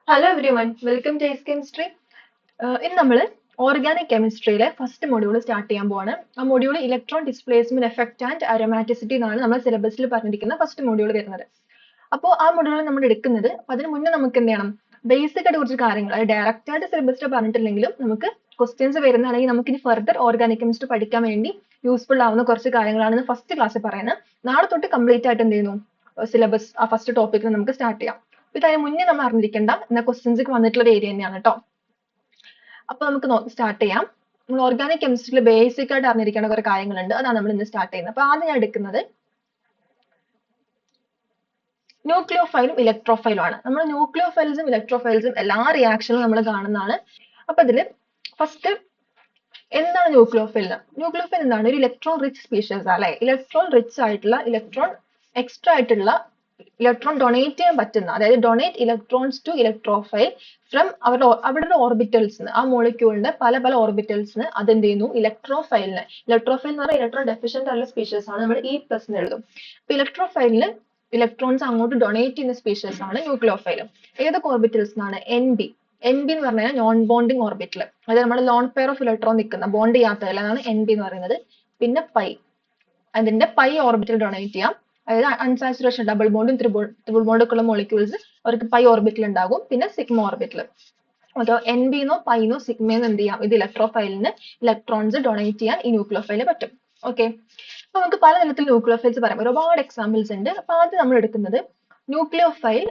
Hello everyone welcome to S chemistry. ഇന്ന് നമ്മൾ organic കെമിസ്ട്രിയിലെ ഫസ്റ്റ് മൊഡ്യൂൾ സ്റ്റാർട്ട് ചെയ്യാൻ പോവാണ്. ആ module electron displacement effect and aromaticity എന്നാണ് നമ്മൾ സിലബസിൽ പറഞ്ഞിരിക്കുന്ന ഫസ്റ്റ് മൊഡ്യൂൾ വരുന്നത്. അപ്പോൾ ആ മൊഡ്യൂൾ നമ്മൾ എടുക്കുന്നത് അതിന് മുന്നേ നമുക്ക് എന്ത് ചെയ്യണം, ബേസിക് ആയിട്ട് കുറച്ച് കാര്യങ്ങൾ അത് ഡയറക്റ്റ് ആയിട്ട് സിലബസിൽ പറഞ്ഞിട്ടില്ലെങ്കിലും നമുക്ക് ക്വസ്റ്റ്യൻസ് വരുന്നതാണെങ്കിൽ നമുക്ക് ഇനി ഫർദർ ഓർഗാനിക് കെമിസ്ട്രി പഠിക്കാൻ വേണ്ടി യൂസ്ഫുൾ ആവുന്ന കുറച്ച് കാര്യങ്ങളാണ് ഫസ്റ്റ് ക്ലാസ്സിൽ പറയുന്നത്. നാളെ തൊട്ട് കംപ്ലീറ്റ് ആയിട്ട് എന്ത് ചെയ്യുന്നു, സിലബസ് ആ ഫസ്റ്റ് ടോപ്പിക്കിൽ നമുക്ക് സ്റ്റാർട്ട് ചെയ്യാം. ഇത് അതിന് മുന്നേ നമ്മൾ അറിഞ്ഞിരിക്കേണ്ട എന്ന ക്വസ്റ്റ്യൻസ് ഒക്കെ വന്നിട്ടുള്ള ഒരു ഏരിയ തന്നെയാണ് കേട്ടോ. അപ്പൊ നമുക്ക് സ്റ്റാർട്ട് ചെയ്യാം. നമ്മൾ ഓർഗാനിക് കെമിസ്ട്രിയിൽ ബേസിക് ആയിട്ട് അറിഞ്ഞിരിക്കേണ്ട കുറെ കാര്യങ്ങളുണ്ട്, അതാണ് നമ്മൾ ഇന്ന് സ്റ്റാർട്ട് ചെയ്യുന്നത്. അപ്പൊ ആദ്യം ഞാൻ എടുക്കുന്നത് ന്യൂക്ലിയോഫൈലും ഇലക്ട്രോഫൈലും ആണ്. നമ്മൾ ന്യൂക്ലിയോഫൈൽസും ഇലക്ട്രോഫൈൽസും എല്ലാ റിയാക്ഷനും നമ്മൾ കാണുന്നതാണ്. അപ്പൊ ഇതില് ഫസ്റ്റ് എന്താണ് ന്യൂക്ലിയോഫൈൽ? ന്യൂക്ലിയോഫൈൽ എന്താണ്? ഒരു ഇലക്ട്രോൺ റിച്ച് സ്പീഷീസ് അല്ലെ. ഇലക്ട്രോൺ റിച്ച് ആയിട്ടുള്ള ഇലക്ട്രോൺ എക്സ്ട്രാ ആയിട്ടുള്ള ഇലക്ട്രോൺ ഡൊണേറ്റ് ചെയ്യാൻ പറ്റുന്ന, അതായത് donate electrons to electrophile from അവരുടെ ഓർബിറ്റൽസ്, ആ മോളിക്യൂളിന്റെ പല പല ഓർബിറ്റൽസ് അതെന്ത് ചെയ്യുന്നു, ഇലക്ട്രോഫൈലിന്. ഇലക്ട്രോഫൈൽ എന്ന് പറഞ്ഞാൽ ഇലക്ട്രോൺ ഡെഫിഷ്യന്റ് ആയിട്ടുള്ള സ്പീഷീസ് ആണ്, നമ്മൾ ഇ പ്ലസ് എഴുതും. അപ്പൊ ഇലക്ട്രോഫൈലിന് ഇലക്ട്രോൺസ് അങ്ങോട്ട് ഡൊണേറ്റ് ചെയ്യുന്ന സ്പീഷീസ് ആണ് ന്യൂക്ലിയോഫൈൽ. ഏതൊക്കെ ഓർബിറ്റൽസ് എന്നാണ്? NB. NB എന്ന് പറഞ്ഞാൽ നോൺ ബോണ്ടിങ് ഓർബിറ്റൽ, അതായത് നമ്മുടെ ലോൺ പെയർ ഓഫ് ഇലക്ട്രോൺ നിൽക്കുന്ന ബോണ്ട് ചെയ്യാത്തതല്ല, അതാണ് NB എന്ന് പറയുന്നത്. പിന്നെ പൈ, അതിന്റെ പൈ ഓർബിറ്റൽ ഡൊണേറ്റ് ചെയ്യാം. അതായത് അൺസാച്ചുറേഷൻ ഡബിൾ ബോണ്ടും ത്രിബിൾ ബോണ്ടും ഒക്കെ ഉള്ള മോളിക്യൂൾസ് അവർക്ക് പൈ ഓർബിറ്റൽ ഉണ്ടാകും. പിന്നെ സിഗ്മ ഓർബിറ്റൽ. അതോ NB-ന്നോ പൈന്നോ സിഗ്മയെന്നോ എന്ത് ചെയ്യാം, ഇത് ഇലക്ട്രോഫൈലിന് ഇലക്ട്രോൺസ് ഡൊണേറ്റ് ചെയ്യാൻ ഈ ന്യൂക്ലിയോഫൈലിന് പറ്റും. ഓക്കെ, അപ്പൊ നമുക്ക് പലതരത്തിൽ ന്യൂക്ലിയോഫൈൽസ് പറയാം, ഒരുപാട് എക്സാമ്പിൾസ് ഉണ്ട്. അപ്പൊ ആദ്യം നമ്മൾ എടുക്കുന്നത് ന്യൂക്ലിയോഫൈൽ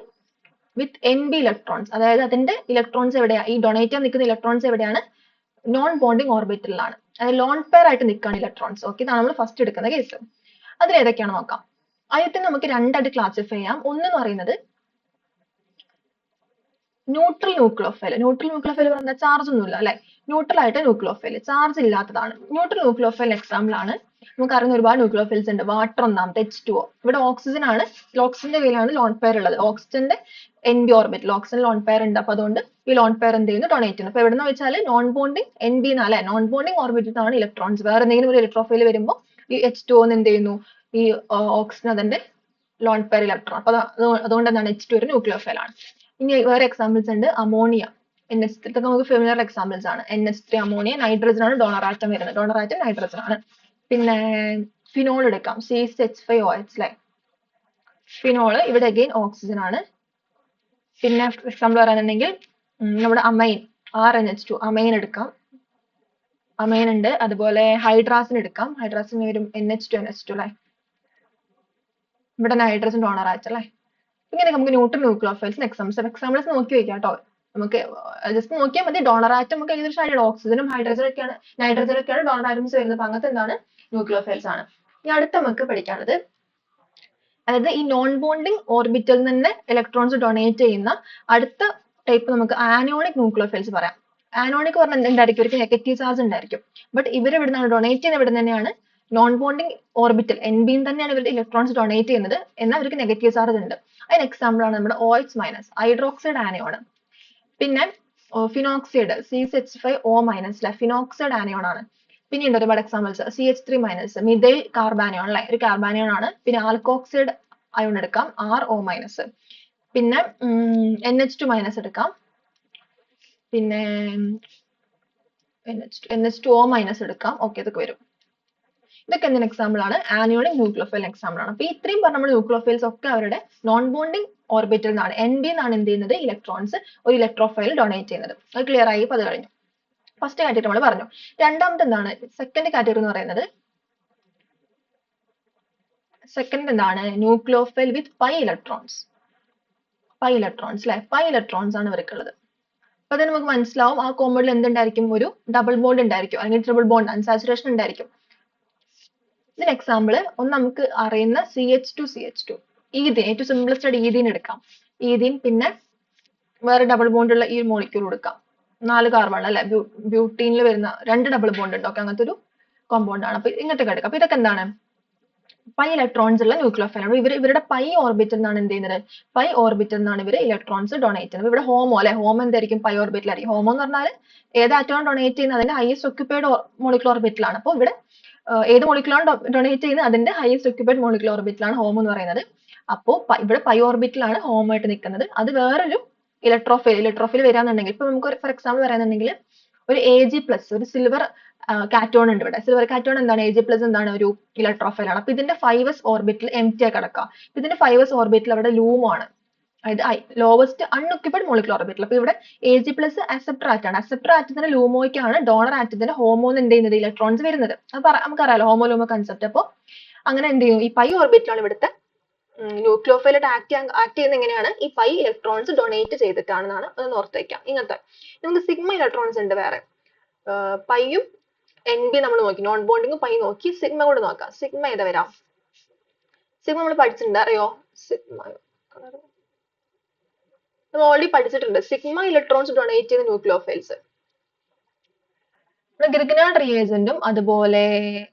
വിത്ത് NB ഇലക്ട്രോൺസ്, അതായത് അതിന്റെ ഇലക്ട്രോൺസ് എവിടെയാണ്, ഈ ഡൊണേറ്റ് ചെയ്യാൻ നിൽക്കുന്ന ഇലക്ട്രോൺസ് എവിടെയാണ്? നോൺ ബോണ്ടിങ് ഓർബിറ്റലിലാണ്, അതായത് ലോൺ പെയർ ആയിട്ട് നിൽക്കുകയാണ് ഇലക്ട്രോൺസ്. ഓക്കെ, ഇതാണ് നമ്മൾ ഫസ്റ്റ് എടുക്കുന്ന കേസ്. അതിൽ ഏതൊക്കെയാണ് നോക്കാം. ആദ്യത്തെ നമുക്ക് രണ്ടായിട്ട് ക്ലാസിഫൈ ചെയ്യാം. ഒന്ന് എന്ന് പറയുന്നത് ന്യൂട്രൽ ന്യൂക്ലിയോഫൈൽ. ന്യൂട്രൽ ന്യൂക്ലിയോഫൈൽ പറഞ്ഞാൽ ചാർജ് ഒന്നുമില്ല അല്ലെ, ന്യൂട്രൽ ആയിട്ട് ന്യൂക്ലിയോഫൈൽ, ചാർജ് ഇല്ലാത്തതാണ്. ന്യൂട്രൽ ന്യൂക്ലിയോഫൈൽ എക്സാമ്പിൾ ആണ് നമുക്ക് അറിയുന്ന ഒരുപാട് ന്യൂക്ലിയോഫൈൽസ് ഉണ്ട്. വാട്ടർ ഒന്നാമത്തെ H2O. ഇവിടെ ഓക്സിജൻ ആണ്, ഓക്സിജന്റെ കയ്യിലാണ് ലോൺ പെയർ ഉള്ളത്. ഓക്സിജന്റെ NB orbital, oxygen lone pair ഉണ്ട്. അപ്പൊ അതുകൊണ്ട് ഈ ലോൺ പെയർ എന്ത് ചെയ്യുന്നു, ഡൊണേറ്റ് ചെയ്യുന്നു. അപ്പൊ എവിടെന്ന് വെച്ചാൽ നോൺ ബോണ്ടിങ് NB അല്ലെ, നോൺ ബോണ്ടിങ് ഓർബിറ്റൽ ആണ് ഇലക്ട്രോൺസ്. വേറെ എന്തെങ്കിലും ഒരു ഇലക്ട്രോഫൈൽ വരുമ്പോൾ ഈ H2O എന്ത് ചെയ്യുന്നു, ഈ ഓക്സിജൻ അതിന്റെ ലോൺ പെയർ ഇലക്ട്രോൺ. അപ്പൊ അതുകൊണ്ട് എന്താണ്, H2 ഒരു ന്യൂക്ലിയോഫൈൽ ആണ്. ഇനി വേറെ എക്സാമ്പിൾസ് ഉണ്ട്. അമോണിയ, NH3, ഇതൊക്കെ നമുക്ക് ഫെമിലിയർ എക്സാമ്പിൾസ് ആണ്. NH3 ammonia. നൈട്രജൻ ആണ് ഡോണർ ആറ്റം വരുന്നത്, ഡോണർ ആറ്റം നൈട്രജൻ ആണ്. പിന്നെ ഫിനോൾ എടുക്കാം, CH5OH അല്ലെ. ഫിനോൾ ഇവിടെ അഗെയിൻ ഓക്സിജൻ ആണ്. പിന്നെ എക്സാമ്പിൾ പറയാനുണ്ടെങ്കിൽ നമ്മുടെ അമൈൻ, RNH2 അമൈൻ എടുക്കാം, അമൈൻ ഉണ്ട്. അതുപോലെ ഹൈഡ്രാസിൻ എടുക്കാം, ഹൈഡ്രാസിൻ വരും NH2NH2 അല്ലെ. ഇവിടെ നൈട്രജൻ ഡോണർ ആറ്റം അല്ലെ. ഇങ്ങനെ നമുക്ക് ന്യൂട്രൽ ന്യൂക്ലിയോഫൈൽസിന് എക്സാമ്പിൾസ് നോക്കി വെക്കാം കേട്ടോ. നമുക്ക് ജസ്റ്റ് നോക്കിയാൽ മതി. ഡോണർ ആറ്റം നമുക്ക് ഏകദേശം ആയിട്ട് ഓക്സിജനും ഹൈഡ്രജനും ഒക്കെയാണ്, നൈട്രജനും ഒക്കെയാണ് ഡോണർ ആറ്റംസ് വരുന്നത്. അപ്പൊ അങ്ങനത്തെ എന്താണ്, ന്യൂക്ലിയോഫൈൽസ് ആണ്. ഇനി അടുത്ത നമുക്ക് പഠിക്കാനുള്ളത്, അതായത് ഈ നോൺ ബോണ്ടിങ് ഓർബിറ്റലിൽ നിന്ന് ഇലക്ട്രോൺസ് ഡൊണേറ്റ് ചെയ്യുന്ന അടുത്ത ടൈപ്പ് നമുക്ക് ആനോണിക് ന്യൂക്ലിയോഫൈൽസ് പറയാം. ആനോണിക് പറഞ്ഞാൽ എന്തായിരിക്കും, ഒരു നെഗറ്റീവ് ചാർജ് ഉണ്ടായിരിക്കും. ബട്ട് ഇവർ ഇവിടുന്നാണ് ഡൊണേറ്റ് ചെയ്യുന്നത്, ഇവിടെ തന്നെയാണ് നോൺ ബോണ്ടിങ് ഓർബിറ്റൽ NB തന്നെയാണ് ഇവരുടെ ഇലക്ട്രോൺസ് ഡൊണേറ്റ് ചെയ്യുന്നത്, എന്നാൽ അവർക്ക് നെഗറ്റീവ് ചാർജ് ഉണ്ട്. അതിന് എക്സാമ്പിൾ ആണ് നമ്മുടെ OH- ഹൈഡ്രോക്സൈഡ് ആനയോൺ. പിന്നെ ഫിനോക്സൈഡ് CH5O- ഫിനോക്സൈഡ് ആനയോൺ ആണ്. പിന്നെ ഉണ്ട് ഒരുപാട് എക്സാമ്പിൾസ്. CH3- മിഥൈൽ കാർബാനിയോൺ അല്ലെ, ഒരു കാർബാനിയോൺ ആണ്. പിന്നെ ആൽക്കോക്സൈഡ് അയോൺ എടുക്കാം, RO-. പിന്നെ NH2- എടുക്കാം. പിന്നെ NH2O- എടുക്കാം. ഓക്കെ, ഇതൊക്കെ വരും. ഇതൊക്കെ എന്തിന് എക്സാമ്പിൾ ആണ്, ആനിയോണിക് ന്യൂക്ലിയോഫൈൽ എക്സാമ്പിൾ ആണ്. അപ്പൊ ഇത്രയും പറഞ്ഞ നമ്മുടെ ന്യൂക്ലിയോഫൈൽസ് ഒക്കെ അവരുടെ നോൺ ബോണ്ടിങ് ഓർബിറ്റൽ നിന്നാണ്, NB എന്നാണ് എന്ത് ചെയ്യുന്നത്, ഇലക്ട്രോൺസ് ഒരു ഇലക്ട്രോഫൈൽ ഡൊണേറ്റ് ചെയ്യുന്നത്. അത് ക്ലിയർ ആയി, അത് കഴിഞ്ഞു. ഫസ്റ്റ് കാറ്റഗറി നമ്മൾ പറഞ്ഞു. രണ്ടാമത്തെ എന്താണ്, സെക്കൻഡ് കാറ്റഗറി എന്ന് പറയുന്നത്, സെക്കൻഡ് എന്താണ്, ന്യൂക്ലിയോഫൈൽ വിത്ത് പൈ ഇലക്ട്രോൺസ്. പൈ ഇലക്ട്രോൺസ് അല്ലെ, പൈ ഇലക്ട്രോൺസ് ആണ് ഇവർക്കുള്ളത്. അപ്പൊ അത് നമുക്ക് മനസ്സിലാവും, ആ കോമ്പൗണ്ടിൽ എന്തുണ്ടായിരിക്കും, ഒരു ഡബിൾ ബോണ്ട് ഉണ്ടായിരിക്കും, അല്ലെങ്കിൽ ട്രിപ്പിൾ ബോണ്ട്, അൺസാച്ചുറേഷൻ ഉണ്ടായിരിക്കും. ഇതിന് എക്സാമ്പിൾ ഒന്ന് നമുക്ക് അറിയുന്ന CH2CH2, ഈഥീൻ, ഏറ്റവും സിംപ്ലസ്റ്റ് ആയിട്ട് ഈഥീൻ എടുക്കാം. ഈഥീൻ, പിന്നെ വേറെ ഡബിൾ ബോണ്ട് ഉള്ള ഈ മോളിക്യൂൾ എടുക്കാം. 4 കാർബൺ അല്ലെ, ബ്യൂട്ടീനിൽ വരുന്ന 2 ഡബിൾ ബോണ്ട് ഉണ്ട്. ഓക്കെ, അങ്ങനത്തെ ഒരു കോമ്പൗണ്ട് ആണ്. അപ്പൊ ഇങ്ങനത്തെ എടുക്കാം. അപ്പൊ ഇതൊക്കെ എന്താണ്, പൈ ഇലക്ട്രോൺസ് ഉള്ള ന്യൂക്ലിയോഫൈൽ ആണ്. ഇവരുടെ പൈ ഓർബിറ്റൽ നിന്നാണ് എന്ത് ചെയ്യുന്നത്, പൈ ഓർബിറ്റൽ നിന്നാണ് ഇവർ ഇലക്ട്രോൺസ് ഡൊണേറ്റ് ചെയ്യുന്നത്. ഇവിടെ ഹോമോ അല്ലെ, ഹോമോ എന്തായിരിക്കും, പൈ ഓർബിറ്റൽ ആയിരിക്കും. ഹോമോ എന്ന് പറഞ്ഞാൽ ഏത് ആറ്റമാണ് ഡൊണേറ്റ് ചെയ്യുന്നത് അതിന്റെ ഹൈസ്റ്റ് ഒക്യുപ്പൈഡ് മോളിക്കുലർ ഓർബിറ്റൽ ആണ്. അപ്പൊ ഇവിടെ ഏത് മോളിക്കുലാണ് ഡൊണേറ്റ് ചെയ്യുന്നത് അതിന്റെ ഹൈസ്റ്റ് ഒക്യുപ്പൈഡ് മോളിക്കുലർ ഓർബിറ്റൽ ആണ് ഹോമോ എന്ന് പറയുന്നത്. അപ്പോൾ ഇവിടെ പൈ ഓർബിറ്റൽ ആണ് ഹോമോ ആയിട്ട് നിൽക്കുന്നത്. അത് വേറൊരു ഇലക്ട്രോഫിൽ വരാന്നുണ്ടെങ്കിൽ ഇപ്പൊ നമുക്ക് ഫോർ എക്സാമ്പിൾ പറയാന്നുണ്ടെങ്കിൽ ഒരു Ag+, ഒരു സിൽവർ കാറ്റോൺ ഉണ്ട് ഇവിടെ. സിൽവർ കാറ്റോൺ എന്താണ്? Ag+ എന്താണ്? ഒരു ഇലക്ട്രോഫൈൽ ആണ്. അപ്പൊ ഇതിന്റെ 5s ഓർബിറ്റൽ എംപ്റ്റി ആയി കിടക്കുക. ഇതിന്റെ 5s ഓർബിറ്റൽ അവിടെ ലൂം ആണ്. അതായത് ലോവസ്റ്റ് അൺഒക്യുപ്പൈഡ് മോളിക്കുലർ ഓർബിറ്റൽ. അപ്പൊ ഇവിടെ Ag+ അക്സെപ്റ്റർ ആറ്റം ആണ്. അക്സെപ്റ്റർ ആറ്റത്തിന്റെ ലൂമോയ്ക്കാണ് ഡോണർ ആറ്റത്തിന്റെ ഹോമോന്ന് എന്ത് ചെയ്യുന്നത്? ഇലക്ട്രോൺസ് വരുന്നത്. അത് നമുക്കറിയാലോ ഹോമോ ലൂമോ കൺസെപ്റ്റ്. അപ്പൊ അങ്ങനെ എന്ത് ചെയ്യും? ഈ പൈ ഓർബിറ്റലാണ് ഇവിടുത്തെ ന്യൂക്ലിയോഫൈലായിട്ട് ആക്ട് ചെയ്യുന്നത് എങ്ങനെയാണ്? ഈ പൈ ഇലക്ട്രോൺസ് ഡൊണേറ്റ് ചെയ്തിട്ടാണെന്നാണ്. അതൊന്ന് ഓർത്ത് വയ്ക്കാം. ഇങ്ങനത്തെ നമുക്ക് സിഗ്മ ഇലക്ട്രോൺസ് ഉണ്ട് വേറെ. പൈയും NB നമ്മൾ നോക്കി, നോൺ ബോണ്ടിങ്ങും പൈ നോക്കി, സിഗ്മ കൂടെ നോക്കാം. സിഗ്മ ഏതാ വരാം? സിഗ്മ നമ്മൾ പഠിച്ചിട്ടുണ്ട്, അറിയോ? സിഗ്മ നമ്മൾ ഓൾറെഡി പഠിച്ചിട്ടുണ്ട്. സിഗ്മ ഇലക്ട്രോൺസ് ഡൊണേറ്റ് ചെയ്ത ന്യൂക്ലിയോഫൈൽസ് ഗ്രിഗ്നാർഡ് റിയേജന്റും അതുപോലെ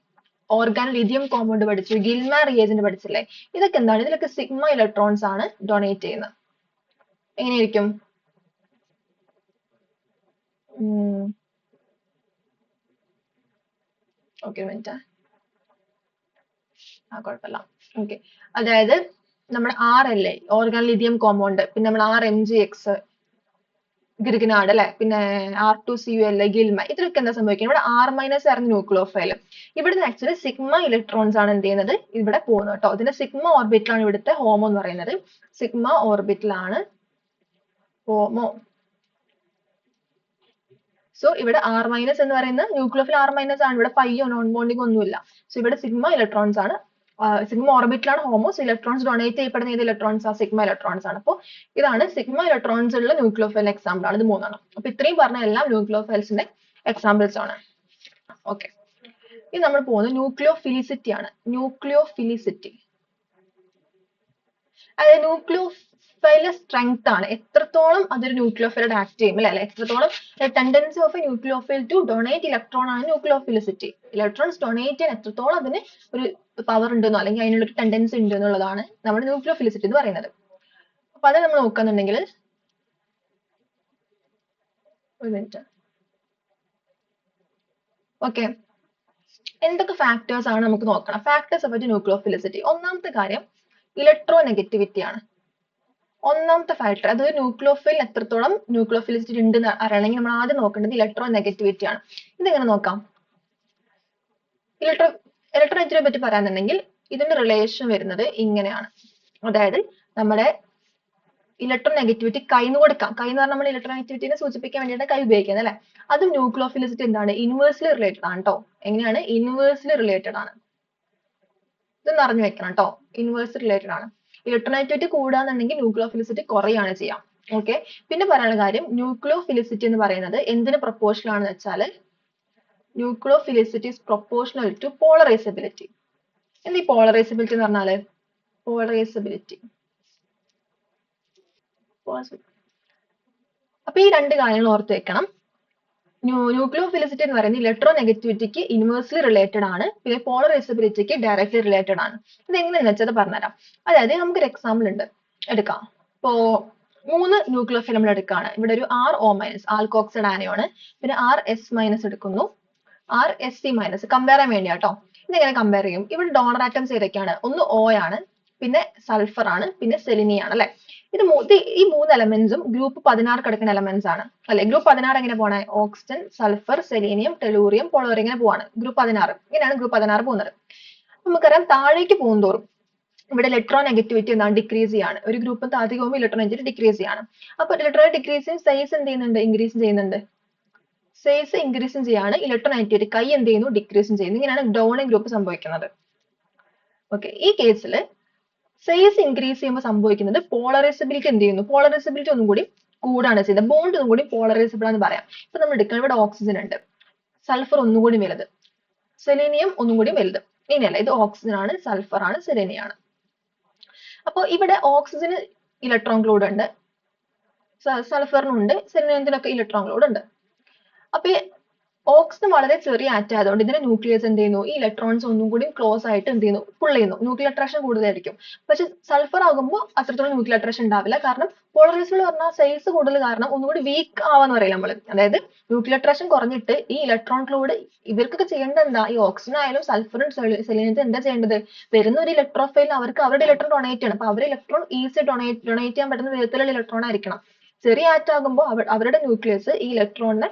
ഓർഗാനിക് ലിഥിയം കോമ്പൗണ്ട് പഠിച്ചു, ഗിൽമാൻ റിയേജന്റ് പഠിച്ചില്ലേ? ഇതൊക്കെ എന്താണ്? ഇതിലൊക്കെ സിഗ്മ ഇലക്ട്രോൺസ് ആണ് ഡൊണേറ്റ് ചെയ്യുന്നത്. എങ്ങനെയായിരിക്കും? ഓക്കെ മിനിറ്റ്, കുഴപ്പമില്ല. ഓക്കെ, അതായത് നമ്മുടെ RLA ഓർഗാനിക് ലിഥിയം കോമ്പൗണ്ട്, പിന്നെ നമ്മൾ RMgX ഗ്രിഗ്നാർഡ് അല്ലെ, പിന്നെ R2CuL ഗിൽമ, ഇതിലൊക്കെ എന്താ സംഭവിക്കുന്നത്? ഇവിടെ R- ആയിരുന്നു ന്യൂക്ലിയോഫൈൽ. ഇവിടുന്ന് ആക്ച്വലി സിഗ്മ ഇലക്ട്രോൺസ് ആണ് എന്ത് ചെയ്യുന്നത്? ഇവിടെ പോകുന്നത് കേട്ടോ. ഇതിന്റെ സിഗ്മ ഓർബിറ്റലാണ് ഇവിടുത്തെ ഹോമോ എന്ന് പറയുന്നത്. സിഗ്മ ഓർബിറ്റലാണ് ഹോമോ. സോ ഇവിടെ R- എന്ന് പറയുന്നത് ന്യൂക്ലിയോഫിൽ R- ആണ്. ഇവിടെ പൈയോ നോൺ ബോണ്ടിങ് ഒന്നുമില്ല. സോ ഇവിടെ സിഗ്മ ഇലക്ട്രോൺസ് ആണ്. സിഗ്മ ഓർബിറ്റലാണ് ഹോമോ. ഇലക്ട്രോൺസ് ഡൊണേറ്റ് ചെയ്യപ്പെടുന്ന ഏത് ഇലക്ട്രോൺസ് ആ? സിഗ്മ ഇലക്ട്രോൺസ് ആണ്. അപ്പോൾ ഇതാണ് സിഗ്മ ഇലക്ട്രോൺസ് ഉള്ള ന്യൂക്ലിയോഫൈൽ എക്സാമ്പിൾ ആണ്. ഇത് മൂന്നെണ്ണം. അപ്പൊ ഇത്രയും പറഞ്ഞ എല്ലാം ന്യൂക്ലിയോഫൈൽസിന്റെ എക്സാമ്പിൾസ് ആണ്. ഓക്കെ, ഇനി നമ്മൾ പോകുന്നത് ന്യൂക്ലിയോഫിലിസിറ്റി ആണ്. ന്യൂക്ലിയോഫിലിസിറ്റി അതായത് ന്യൂക്ലിയോഫൈലിന്റെ സ്ട്രെങ്ത് ആണ്. എത്രത്തോളം അതൊരു ന്യൂക്ലിയോഫൈലോട് ആക്ട് ചെയ്യും അല്ലെ, എത്രത്തോളം tendency of a nucleophile to donate electron ആണ് ന്യൂക്ലിയോഫിലിസിറ്റി. ഇലക്ട്രോൺസ് ഡൊണേറ്റ് ചെയ്യാൻ എത്രത്തോളം അതിന് ഒരു പവർ ഉണ്ടെന്നോ അല്ലെങ്കിൽ അതിനുള്ള ഒരു ടെൻഡൻസി ഉണ്ട് എന്നുള്ളതാണ് നമ്മുടെ ന്യൂക്ലിയോഫിലിസിറ്റി എന്ന് പറയുന്നത്. അപ്പൊ അത് നമ്മൾ നോക്കുന്നുണ്ടെങ്കിൽ ഒരു മിനിറ്റ്. ഓക്കെ, എന്തൊക്കെ ഫാക്ടേഴ്സ് ആണ് നമുക്ക് നോക്കണം? Factors of nucleophilicity. ഒന്നാമത്തെ കാര്യം ഇലക്ട്രോനെഗറ്റിവിറ്റി ആണ്. ഒന്നാമത്തെ ഫാക്ടർ. അതൊരു ന്യൂക്ലിയോഫൈൽ എത്രത്തോളം ന്യൂക്ലിയോഫിലിസിറ്റി ഉണ്ട് അറിയണമെങ്കിൽ നമ്മൾ ആദ്യം നോക്കേണ്ടത് ഇലക്ട്രോനെഗറ്റിവിറ്റി ആണ്. ഇതെങ്ങനെ നോക്കാം? ഇലക്ട്രോനെഗറ്റിവിറ്റിയെ പറ്റി പറയാന്നുണ്ടെങ്കിൽ ഇതിന്റെ റിലേഷൻ വരുന്നത് ഇങ്ങനെയാണ്. അതായത് നമ്മുടെ ഇലക്ട്രോനെഗറ്റിവിറ്റി കൈന്ന് കൊടുക്കാം. കൈ എന്ന് പറഞ്ഞാൽ നമ്മൾ ഇലക്ട്രോനെഗറ്റിവിറ്റിനെ സൂചിപ്പിക്കാൻ വേണ്ടിയിട്ട് കൈ ഉപയോഗിക്കുന്നത് അല്ലെ. അതും ന്യൂക്ലിയോഫിലിസിറ്റി എന്താണ്? ഇൻവേഴ്സ്ലി റിലേറ്റഡ് ആണ് കേട്ടോ. എങ്ങനെയാണ്? ഇൻവേഴ്സ്ലി റിലേറ്റഡ് ആണ്. ഇതൊന്ന് അറിഞ്ഞു വെക്കണം കേട്ടോ. ഇൻവേഴ്സ്ലി റിലേറ്റഡ് ആണ്. ഇലക്ട്രോനെഗറ്റിവിറ്റി കൂടാന്നുണ്ടെങ്കിൽ ന്യൂക്ലിയോഫിലിസിറ്റി കുറയാണ് ചെയ്യാം. ഓക്കെ, പിന്നെ പറയാനുള്ള കാര്യം ന്യൂക്ലിയോഫിലിസിറ്റി എന്ന് പറയുന്നത് എന്തിന് പ്രൊപ്പോർഷണൽ ആണെന്ന് വെച്ചാൽ ന്യൂക്ലിയോഫിലിസിറ്റി ഈസ് പ്രൊപ്പോർഷണൽ ടു പോളറൈസബിലിറ്റി. എന്താ ഈ പോളറൈസബിലിറ്റി എന്ന് പറഞ്ഞാല്? പോളറൈസബിലിറ്റി. അപ്പൊ ഈ രണ്ട് കാര്യങ്ങൾ ഓർത്ത് വെക്കണം. ന്യൂക്ലിയോഫിലിസിറ്റി എന്ന് പറയുന്നത് ഇലക്ട്രോനെഗറ്റിവിറ്റിക്ക് ഇൻവേഴ്സ്ലി റിലേറ്റഡ് ആണ്, പിന്നെ പോളറൈസബിലിറ്റിക്ക് ഡയറക്ട്ലി റിലേറ്റഡ് ആണ്. ഇത് എങ്ങനെയാണെന്ന് വെച്ചാൽ പറഞ്ഞുതരാം. അതായത് നമുക്കൊരു എക്സാമ്പിൾ എടുക്കാം. ഇപ്പോ 3 ന്യൂക്ലിയോഫൈൽ നമ്മൾ എടുക്കുകയാണ്. ഇവിടെ ഒരു RO- ആൽക്കോക്സൈഡ് ആനയോണ്, പിന്നെ RS- എടുക്കുന്നു, RSC- കമ്പയർ ചെയ്യാൻ വേണ്ടി കേട്ടോ. ഇതെങ്ങനെ കമ്പയർ ചെയ്യും? ഇവിടെ ഡോണർ ആറ്റംസ് ഏതൊക്കെയാണ്? ഒന്ന് O ആണ്, പിന്നെ സൾഫർ ആണ്, പിന്നെ സെലിനിയം ആണ് അല്ലെ. ഈ 3 എലമെന്റ്സും ഗ്രൂപ്പ് 16 കിടക്കുന്ന എലമെന്റ്സ് ആണ് അല്ലെ. ഗ്രൂപ്പ് 16 എങ്ങനെ പോണേ? ഓക്സിജൻ, സൾഫർ, സെലീനിയം, ടെലൂറിയം, പോളോറിയം ഇങ്ങനെ പോവാണ്. ഗ്രൂപ്പ് 16 ഇങ്ങനെയാണ് ഗ്രൂപ്പ് 16 പോകുന്നത്. നമുക്കറിയാം താഴേക്ക് പോകുന്തോറും ഇവിടെ ഇലക്ട്രോനെഗറ്റിവിറ്റി എന്താണ്? ഡിക്രീസ് ചെയ്യാണ്. ഒരു ഗ്രൂപ്പ് താഴേക്ക് പോകുമ്പോൾ ഇലക്ട്രോനെഗറ്റിവിറ്റി ഡിക്രീസ് ചെയ്യാണ്. അപ്പൊ ഇലക്ട്രോൺ ഡിക്രീസ് ചെയ്യും, സൈസ് എന്ത് ചെയ്യുന്നുണ്ട്? ഇൻക്രീസ് ചെയ്യുന്നുണ്ട്. സൈസ് ഇൻക്രീസും ചെയ്യാണ്, ഇലക്ട്രോനെഗറ്റിവിറ്റി കൈ എന്ത് ചെയ്യുന്നു? ഡിക്രീസും ചെയ്യുന്നു. ഇങ്ങനെയാണ് ഡൗണിംഗ് ഗ്രൂപ്പ് സംഭവിക്കുന്നത്. ഓക്കെ, ഈ കേസിൽ സൈസ് ഇൻക്രീസ് ചെയ്യുമ്പോൾ സംഭവിക്കുന്നത് പോളറൈസബിലിറ്റി എന്ത് ചെയ്യുന്നു? പോളറൈസബിലിറ്റി ഒന്നും കൂടി കൂടാണ് ചെയ്യുന്നത്. ബോണ്ട് ഒന്നും കൂടി പോളറൈസബിൾ ആണെന്ന് പറയാം. ഇപ്പൊ നമ്മൾ എടുക്കണം, ഇവിടെ ഓക്സിജൻ ഉണ്ട്, സൾഫർ ഒന്നും കൂടി വലുത്, സെലീനിയം ഒന്നും കൂടി വലുത്. ഇനിയല്ല, ഇത് ഓക്സിജൻ ആണ്, സൾഫർ ആണ്, സെലീനിയം ആണ്. അപ്പോൾ ഇവിടെ ഓക്സിജന് ഇലക്ട്രോൺ ക്ലൂഡ് ഉണ്ട്, സൾഫറിനുണ്ട്, സെലീനിയത്തിനൊക്കെ ഇലക്ട്രോൺ ക്ലൂഡ് ഉണ്ട്. അപ്പൊ ഓക്സിജൻ വളരെ ചെറിയ ആറ്റം ആയതുകൊണ്ട് ഇതിന്റെ ന്യൂക്ലിയസ് എന്ത് ചെയ്യുന്നു? ഈ ഇലക്ട്രോൺസ് ഒന്നും കൂടി ക്ലോസ് ആയിട്ട് എന്ത് ചെയ്യുന്നു? പുൾ ചെയ്യുന്നു. ന്യൂക്ലിയർ അട്രാക്ഷൻ കൂടുതലായിരിക്കും. പക്ഷെ സൾഫർ ആകുമ്പോൾ അത്രത്തോളം ന്യൂക്ലിയർ അട്രാക്ഷൻ ഉണ്ടാവില്ല. കാരണം പോളറൈസബിൾ പറഞ്ഞാൽ സൈസ് കൂടുതൽ കാരണം ഒന്നുകൂടി വീക്ക് ആവാന്ന് പറയില്ല നമ്മള്. അതായത് ന്യൂക്ലിയർ അട്രാക്ഷൻ കുറഞ്ഞിട്ട് ഈ ഇലക്ട്രോൺ ക്ലൂഡ് ഇവർക്കൊക്കെ ചെയ്യേണ്ടത് എന്താ? ഈ ഓക്സിജൻ ആയാലും സൾഫറും സെലീനിയത്തിൽ എന്താ ചെയ്യേണ്ടത്? വരുന്ന ഒരു ഇലക്ട്രോഫൈലിന് അവർക്ക് അവരുടെ ഇലക്ട്രോൺ ഡൊണേറ്റ് ചെയ്യണം. അപ്പൊ അവരുടെ ഇലക്ട്രോൺ ഈസി ഡൊണേറ്റ് ചെയ്യാൻ പറ്റുന്ന വിധത്തിലുള്ള ഇലക്ട്രോൺ ആയിരിക്കണം. ചെറിയ ആറ്റം ആകുമ്പോൾ അവരുടെ ന്യൂക്ലിയസ് ഈ ഇലക്ട്രോണിനെ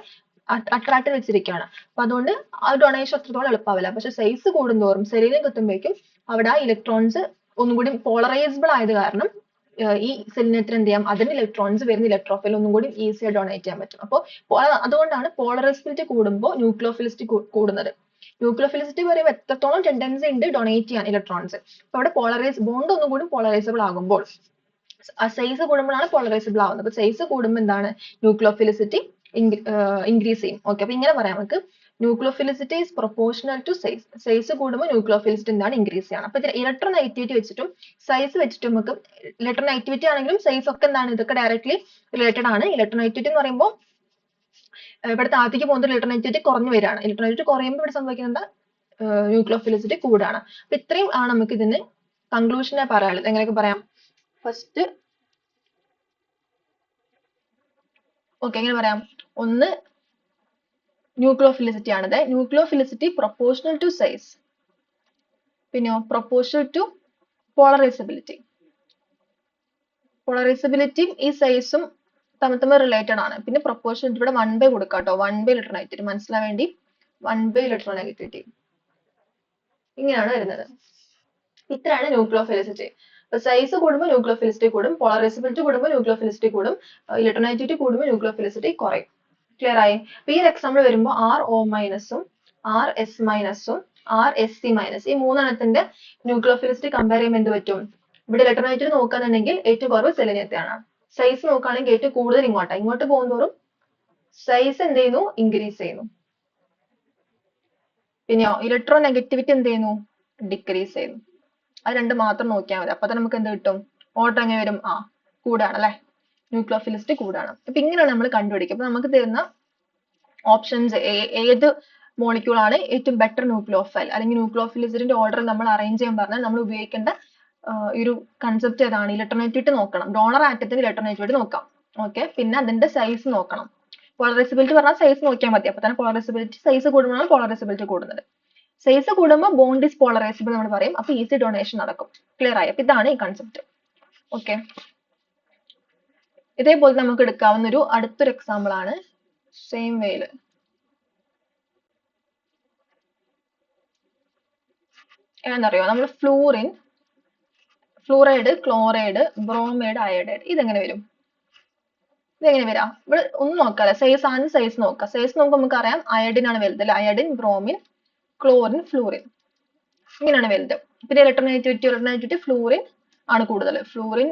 അട്രാക്ട് വെച്ചിരിക്കുകയാണ്. അപ്പൊ അതുകൊണ്ട് ആ ഡൊണേഷൻ അത്രത്തോളം എളുപ്പമാവില്ല. പക്ഷെ സൈസ് കൂടുന്തോറും സെല്ലിലേക്ക് എത്തുമ്പോഴേക്കും അവിടെ ആ ഇലക്ട്രോൺസ് ഒന്നും കൂടി പോളറൈസബിൾ ആയത് കാരണം ഈ സെല്ലിനേറ്റർ എന്ത് ചെയ്യാം, അതിന്റെ ഇലക്ട്രോൺസ് വരുന്ന ഇലക്ട്രോഫിൽ ഒന്നും കൂടി ഈസിയായി ഡൊണേറ്റ് ചെയ്യാൻ പറ്റും. അപ്പോൾ അതുകൊണ്ടാണ് പോളറൈസിബിലിറ്റി കൂടുമ്പോൾ ന്യൂക്ലിയോഫിലിസിറ്റി കൂടുന്നത്. ന്യൂക്ലിയോഫിലിസിറ്റി പറയുമ്പോൾ എത്രത്തോളം ടെൻഡൻസി ഉണ്ട് ഡൊണേറ്റ് ചെയ്യാൻ ഇലക്ട്രോൺസ്. അപ്പൊ അവിടെ ബോണ്ട് ഒന്നും കൂടി പോളറൈസബിൾ ആകുമ്പോൾ സൈസ് കൂടുമ്പോഴാണ് പോളറൈസബിൾ ആവുന്നത്. അപ്പൊ സൈസ് കൂടുമ്പോൾ എന്താണ്, ന്യൂക്ലിയോഫിലിസിറ്റി ഇൻക്രീസ് ചെയ്യും. ഓക്കെ, അപ്പൊ ഇങ്ങനെ പറയാം നമുക്ക്, nucleophilicity is proportional to size. Size കൂടുമ്പോൾ ന്യൂക്ലിയോഫിലിസിറ്റി എന്താണ്, ഇൻക്രീസ് ചെയ്യണം. അപ്പൊ ഇലക്ട്രോനെഗറ്റിവിറ്റി വെച്ചിട്ടും സൈസ് വെച്ചിട്ടും നമുക്ക്, ഇലക്ട്രോനെഗറ്റിവിറ്റി ആണെങ്കിലും സൈസ് ഒക്കെ എന്താണ്, ഇതൊക്കെ ഡയറക്ട്ലി റിലേറ്റഡ് ആണ്. ഇലക്ട്രോനെഗറ്റിവിറ്റി എന്ന് പറയുമ്പോൾ ഇവിടെ താഴത്തേക്ക് പോകുമ്പോൾ ഇലക്ട്രോനെഗറ്റിവിറ്റി കുറഞ്ഞു വരികയാണ്. ഇലക്ട്രോനെഗറ്റിവിറ്റി കുറയുമ്പോൾ ഇവിടെ സംഭവിക്കുന്നത് ന്യൂക്ലിയോഫിലിസിറ്റി കൂടുകയാണ്. അപ്പൊ ഇത്രയും ആണ് നമുക്ക് ഇതിന് കൺക്ലൂഷനെ പറയാനുള്ളത്. എങ്ങനെയൊക്കെ പറയാം, ഫസ്റ്റ് ഓക്കെ എങ്ങനെ പറയാം, ഒന്ന് ന്യൂക്ലിയോഫിലിസിറ്റി ആണത്. ന്യൂക്ലിയോഫിലിസിറ്റി പ്രൊപ്പോർഷണൽ ടു സൈസ്, പിന്നെ പ്രൊപ്പോർഷണൽ ടു പോളറൈസബിലിറ്റി. പോളറൈസബിലിറ്റിയും ഈ സൈസും തമ്മിൽ റിലേറ്റഡ് ആണ്. പിന്നെ പ്രൊപ്പോർഷണൽ ഇവിടെ 1/, കൊടുക്കാം കേട്ടോ, 1/, ഇലക്ട്രോനെഗറ്റിവിറ്റി മനസ്സിലാൻ വേണ്ടി 1/, ഇലക്ട്രോനെഗറ്റിവിറ്റി ഇങ്ങനെയാണ് വരുന്നത്. ഇത്രയാണ് ന്യൂക്ലിയോഫിലിസിറ്റി. സൈസ് കൂടുമ്പോൾ ന്യൂക്ലിയോഫിലിസിറ്റി കൂടും, പോളറൈസബിലിറ്റി കൂടുമ്പോൾ ന്യൂക്ലിയോഫിലിസിറ്റി കൂടും, ഇലക്ട്രോനെഗറ്റിവിറ്റി കൂടുമ്പോൾ ന്യൂക്ലിയോഫിലിസിറ്റി കുറയും. ക്ലിയർ ആയി? അപ്പൊ ഈ എക്സാമ്പിൾ വരുമ്പോൾ RO- ഉം RS- ഉം RSC- ഈ മൂന്നെണ്ണത്തിന്റെ ന്യൂക്ലിയോഫിലിസിറ്റി കമ്പയർ ചെയ്യുമ്പോൾ എന്ത് പറ്റും, ഇവിടെ ഇലക്ട്രോനെഗറ്റിവിറ്റി നോക്കുകയാണെന്നുണ്ടെങ്കിൽ ഏറ്റവും കുറവ് സെലിനിയത്തെയാണ്. സൈസ് നോക്കുകയാണെങ്കിൽ ഏറ്റവും കൂടുതൽ ഇങ്ങോട്ട് പോകുന്നതോറും സൈസ് എന്ത് ചെയ്യുന്നു, ഇൻക്രീസ് ചെയ്യുന്നു. പിന്നെയോ ഇലക്ട്രോനെഗറ്റിവിറ്റി എന്ത് ചെയ്യുന്നു, ഡിക്രീസ് ചെയ്യുന്നു. അത് രണ്ട് മാത്രം നോക്കിയാൽ മതി. അപ്പൊ തന്നെ നമുക്ക് എന്ത് കിട്ടും, ഓർഡർ എങ്ങനെ വരും, കൂടാണ് അല്ലെ, ന്യൂക്ലിയോഫിലിസിറ്റി കൂടാണ്. അപ്പൊ ഇങ്ങനെയാണ് നമ്മൾ കണ്ടുപിടിക്കുക. അപ്പൊ നമുക്ക് തരുന്ന ഓപ്ഷൻസ് ഏത് മോളിക്യൂൾ ആണ് ഏറ്റവും ബെറ്റർ ന്യൂക്ലിയോഫൈൽ, അല്ലെങ്കിൽ ന്യൂക്ലിയോഫിലിസിറ്റിന്റെ ഓർഡർ നമ്മൾ അറേഞ്ച് ചെയ്യാൻ പറഞ്ഞാൽ നമ്മൾ ഉപയോഗിക്കേണ്ട ഒരു കൺസെപ്റ്റ് ഏതാണ്, ഇലക്ട്രോനെഗറ്റിവിറ്റി നോക്കണം. ഡോണർ ആറ്റത്തിന്റെ ഇലക്ട്രോനെഗറ്റിവിറ്റി നോക്കാം. ഓക്കെ, പിന്നെ അതിന്റെ സൈസ് നോക്കണം. പോളറൈസബിലിറ്റി പറഞ്ഞാൽ സൈസ് നോക്കിയാൽ മതി. അപ്പൊ തന്നെ പോളറൈസബിലിറ്റി, സൈസ് കൂടുമ്പോഴാണ് പോളറൈസബിലിറ്റി കൂടുന്നത്. സൈസ് കൂടുമ്പോൾ ബോണ്ട് ഈസ് പോളറൈസബിൾ നമ്മൾ പറയും. അപ്പൊ ഈസി ഡൊണേഷൻ നടക്കും. ക്ലിയർ ആയി? അപ്പൊ ഇതാണ് ഈ കൺസെപ്റ്റ്. ഓക്കെ, ഇതേപോലെ നമുക്ക് എടുക്കാവുന്ന ഒരു അടുത്തൊരു എക്സാമ്പിൾ ആണ് സെയിം വേയില്. ഏതാണെന്നറിയോ, നമ്മൾ ഫ്ലൂറൈഡ്, ക്ലോറൈഡ്, ബ്രോമൈഡ്, അയോഡൈഡ് ഇതെങ്ങനെ വരും, ഇതെങ്ങനെ വരാം? ഇവിടെ ഒന്നും നോക്കാല്ലേ, സൈസ് ആണ്, സൈസ് നോക്കാം. സൈസ് നോക്കുമ്പോൾ നമുക്കറിയാം അയോഡിൻ ആണ് വലുത് അല്ലെ, അയോഡിൻ, ബ്രോമിൻ, ക്ലോറിൻ, ഫ്ലൂറിൻ ഇങ്ങനെയാണ് വലുത്. പിന്നെ ഇലക്ട്രോനെഗറ്റിവിറ്റി ഫ്ലൂറിൻ ആണ് കൂടുതൽ. ഫ്ലൂറിൻ,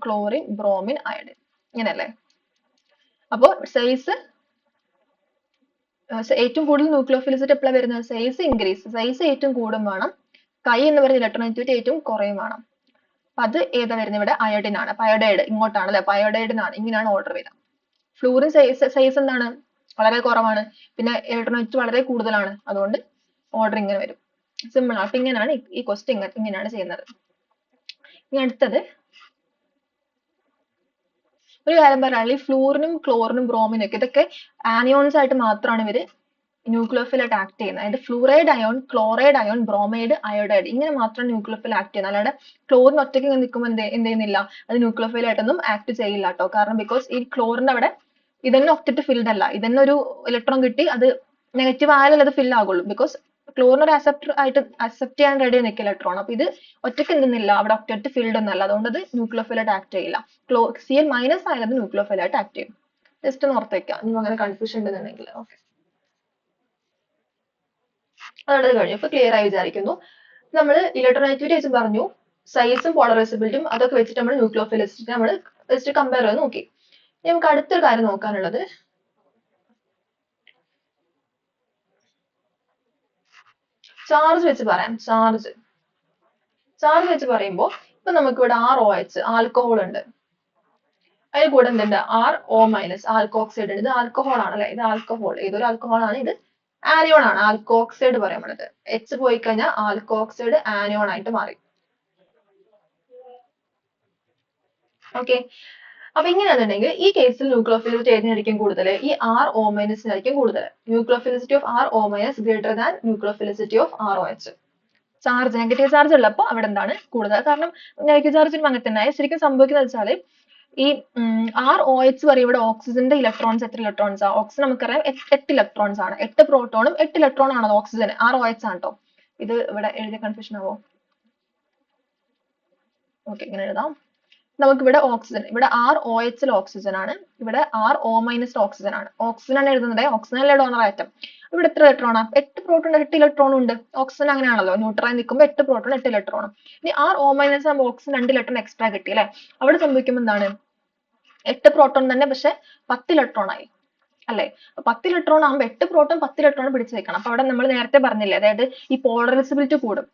ക്ലോറിൻ, ബ്രോമിൻ, അയോഡിൻ ഇങ്ങനെയല്ലേ. അപ്പോൾ സൈസ് ഏറ്റവും കൂടുതൽ ന്യൂക്ലിയോഫിലിസിറ്റി എപ്പോഴാണ് വരുന്നത്, സൈസ് ഇൻക്രീസ്, സൈസ് ഏറ്റവും കൂടും വേണം. കൈ എന്ന് പറയുന്ന ഇലക്ട്രോനെഗറ്റിവിറ്റി ഏറ്റവും കുറയും വേണം. അപ്പൊ അത് ഏതാ വരുന്നത്, ഇവിടെ അയോഡിൻ ആണ്. അപ്പൊ അയോഡൈഡ് ഇങ്ങോട്ടാണ് അല്ലെ, അപ്പൊ അയോഡൈഡിനാണ് ഇങ്ങനെയാണ് ഓർഡർ വരിക. ഫ്ലൂറിൻ സൈസ് എന്താണ്, വളരെ കുറവാണ്. പിന്നെ ഇലക്ട്രോനെഗറ്റിവിറ്റി വളരെ കൂടുതലാണ്. അതുകൊണ്ട് ഓർഡർ ഇങ്ങനെ വരും. സിമ്പിൾ ആണ്. അപ്പൊ ഇങ്ങനെയാണ് ഈ ക്വസ്റ്റ്യൻ ഇങ്ങനെയാണ് ചെയ്യുന്നത്. ഇനി അടുത്തത് ഒരു കാര്യം പറയാനുള്ള, ഈ ഫ്ലൂറിനും ക്ലോറിനും ബ്രോമിനും ഒക്കെ ഇതൊക്കെ ആനിയോൺസ് ആയിട്ട് മാത്രമാണ് ഇവര് ന്യൂക്ലിയോഫിൽ ആയിട്ട് ആക്ട് ചെയ്യുന്നത്. അതായത് fluoride ion, chloride ion, bromide, iodide ഇങ്ങനെ മാത്രം ന്യൂക്ലിയോഫിൽ ആക്ട് ചെയ്യുന്നത്. അല്ലാതെ ക്ലോറിൻ ഒറ്റയ്ക്ക് ഇങ്ങനെ നിൽക്കുമ്പോൾ എന്ത് ചെയ്യുന്നില്ല, അത് ന്യൂക്ലിയോഫിൽ ആയിട്ടൊന്നും ആക്ട് ചെയ്യില്ല കേട്ടോ. കാരണം ബിക്കോസ് ഈ ക്ലോറിന്റെ അവിടെ ഇതന്നെ ഒറ്റയ്ക്ക് ഫിൽഡ് അല്ല, ഇതന്നെ ഒരു ഇലക്ട്രോൺ കിട്ടി അത് നെഗറ്റീവ് ആയാലേ അത് ഫിൽ ആകുള്ളൂ. ബിക്കോസ് ക്ലോറിൻ ഒരു അക്സെപ്റ്റ് ചെയ്യാൻ റെഡി നിൽക്കുക ഇലക്ട്രോൺ. അപ്പൊ ഇത് ഒറ്റയ്ക്ക് എന്തുന്നില്ല, അവിടെ ഒറ്റ ഫിൽഡ് ഒന്നല്ല. അതുകൊണ്ട് അത് ന്യൂക്ലിയോഫിൽ ആയിട്ട് ആക്ട് ചെയ്യില്ല. Cl- ആയാലും ന്യൂക്ലിയോഫിൽ ആയിട്ട് ആക്ട് ചെയ്യും. ജസ്റ്റ് ഒന്ന് ഓർത്തേക്കാം, നിങ്ങൾ അങ്ങനെ കൺഫ്യൂഷൻ ഉണ്ടെന്നുണ്ടെങ്കിൽ. ഓക്കെ, അതോടെ കഴിഞ്ഞു. ഇപ്പൊ ക്ലിയർ ആയി വിചാരിക്കുന്നു. നമ്മൾ ഇലക്ട്രോനെഗറ്റിവിറ്റി വെച്ച് പറഞ്ഞു, സൈസും പോളറൈസബിലിറ്റിയും അതൊക്കെ വെച്ചിട്ട് നമ്മൾ ന്യൂക്ലിയോഫിലിസിറ്റി നമ്മൾ ജസ്റ്റ് കമ്പയർ ചെയ്ത് നോക്കി. ഇനി നമുക്ക് അടുത്തൊരു കാര്യം നോക്കാനുള്ളത് ചാർജ് വെച്ച് പറയാം. ചാർജ് വെച്ച് പറയുമ്പോൾ ഇപ്പൊ നമുക്ക് ഇവിടെ ROH ആൽക്കഹോൾ ഉണ്ട്. അതിൽ കൂടെ എന്തുണ്ട്, RO- ആൽക്കോക്സൈഡ് ഉണ്ട്. ഇത് ആൽക്കഹോൾ ആണ് അല്ലെ, ഇത് ആൽക്കഹോൾ, ഏതൊരു ആൽക്കഹോൾ ആണ്, ഇത് ആനിയോൺ ആണ്. ആൽക്കോക്സൈഡ് പറയാൻ പറ്റത്, H പോയി കഴിഞ്ഞാൽ ആൽക്കോക്സൈഡ് ആനിയോൺ ആയിട്ട് മാറി. ഓക്കെ, അപ്പൊ ഇങ്ങനെയാണെന്നുണ്ടെങ്കിൽ ഈ കേസിൽ ന്യൂക്ലിയോഫിലിസിറ്റി ഏതിനായിരിക്കും കൂടുതൽ, ഈ RO- കൂടുതൽ. Nucleophilicity of RO- greater than nucleophilicity of ROH. Charge negative charge ഉള്ളപ്പോൾ അവിടെ എന്താണ് കൂടുതൽ. കാരണം നെഗറ്റീവ് ചാർജ് അങ്ങനെ തന്നെ ശരിക്കും സംഭവിക്കുന്നത് വെച്ചാൽ ഈ ROH പറയും ഇവിടെ ഓക്സിജന്റെ ഇലക്ട്രോൺസ് എത്ര ഇലക്ട്രോൺസ് ആണ്? ഓക്സിജൻ നമുക്കറിയാം 8 ഇലക്ട്രോൺസ് ആണ്. 8 പ്രോട്ടോണും 8 ഇലക്ട്രോൺ ആണ് ഓക്സിജൻ. ROH ആണ് കേട്ടോ. ഇത് ഇവിടെ എഴുതിയ കൺഫ്യൂഷൻ ആവോ? ഓക്കെ, ഇങ്ങനെ എഴുതാം. നമുക്കിവിടെ ഓക്സിജൻ, ഇവിടെ ROH ഓക്സിജൻ ആണ്, ഇവിടെ RO- ഓക്സിജൻ ആണ്. ഓക്സിജൻ ആണ് എഴുതുന്നത്, ഓക്സിജൻ അല്ലേ ഡോണർ ആറ്റം. ഇവിടെ എത്ര ഇലക്ട്രോൺ ആണ്? 8 പ്രോട്ടോൺ 8 ഇലക്ട്രോൺ ഉണ്ട്. ഓക്സിജൻ അങ്ങനെയാണല്ലോ, ന്യൂട്രലായി നിൽക്കുമ്പോൾ 8 പ്രോട്ടോൺ 8 ഇലക്ട്രോൺ. ഇനി RO- ആകുമ്പോൾ ഓക്സിജൻ 2 ഇലക്ട്രോൺ എക്സ്ട്രാ കിട്ടി അല്ലെ. അവിടെ സംഭവിക്കുമ്പോൾ എന്താണ്? 8 പ്രോട്ടോൺ തന്നെ പക്ഷെ 10 ഇലക്ട്രോൺ ആയി അല്ലെ. 10 ഇലക്ട്രോൺ ആകുമ്പോൾ 8 പ്രോട്ടോൺ 10 ഇലക്ട്രോൺ പിടിച്ചു വെക്കണം. അപ്പൊ അവിടെ നമ്മൾ നേരത്തെ പറഞ്ഞില്ലേ, അതായത് ഈ പോളറൈസബിലിറ്റി കൂടും.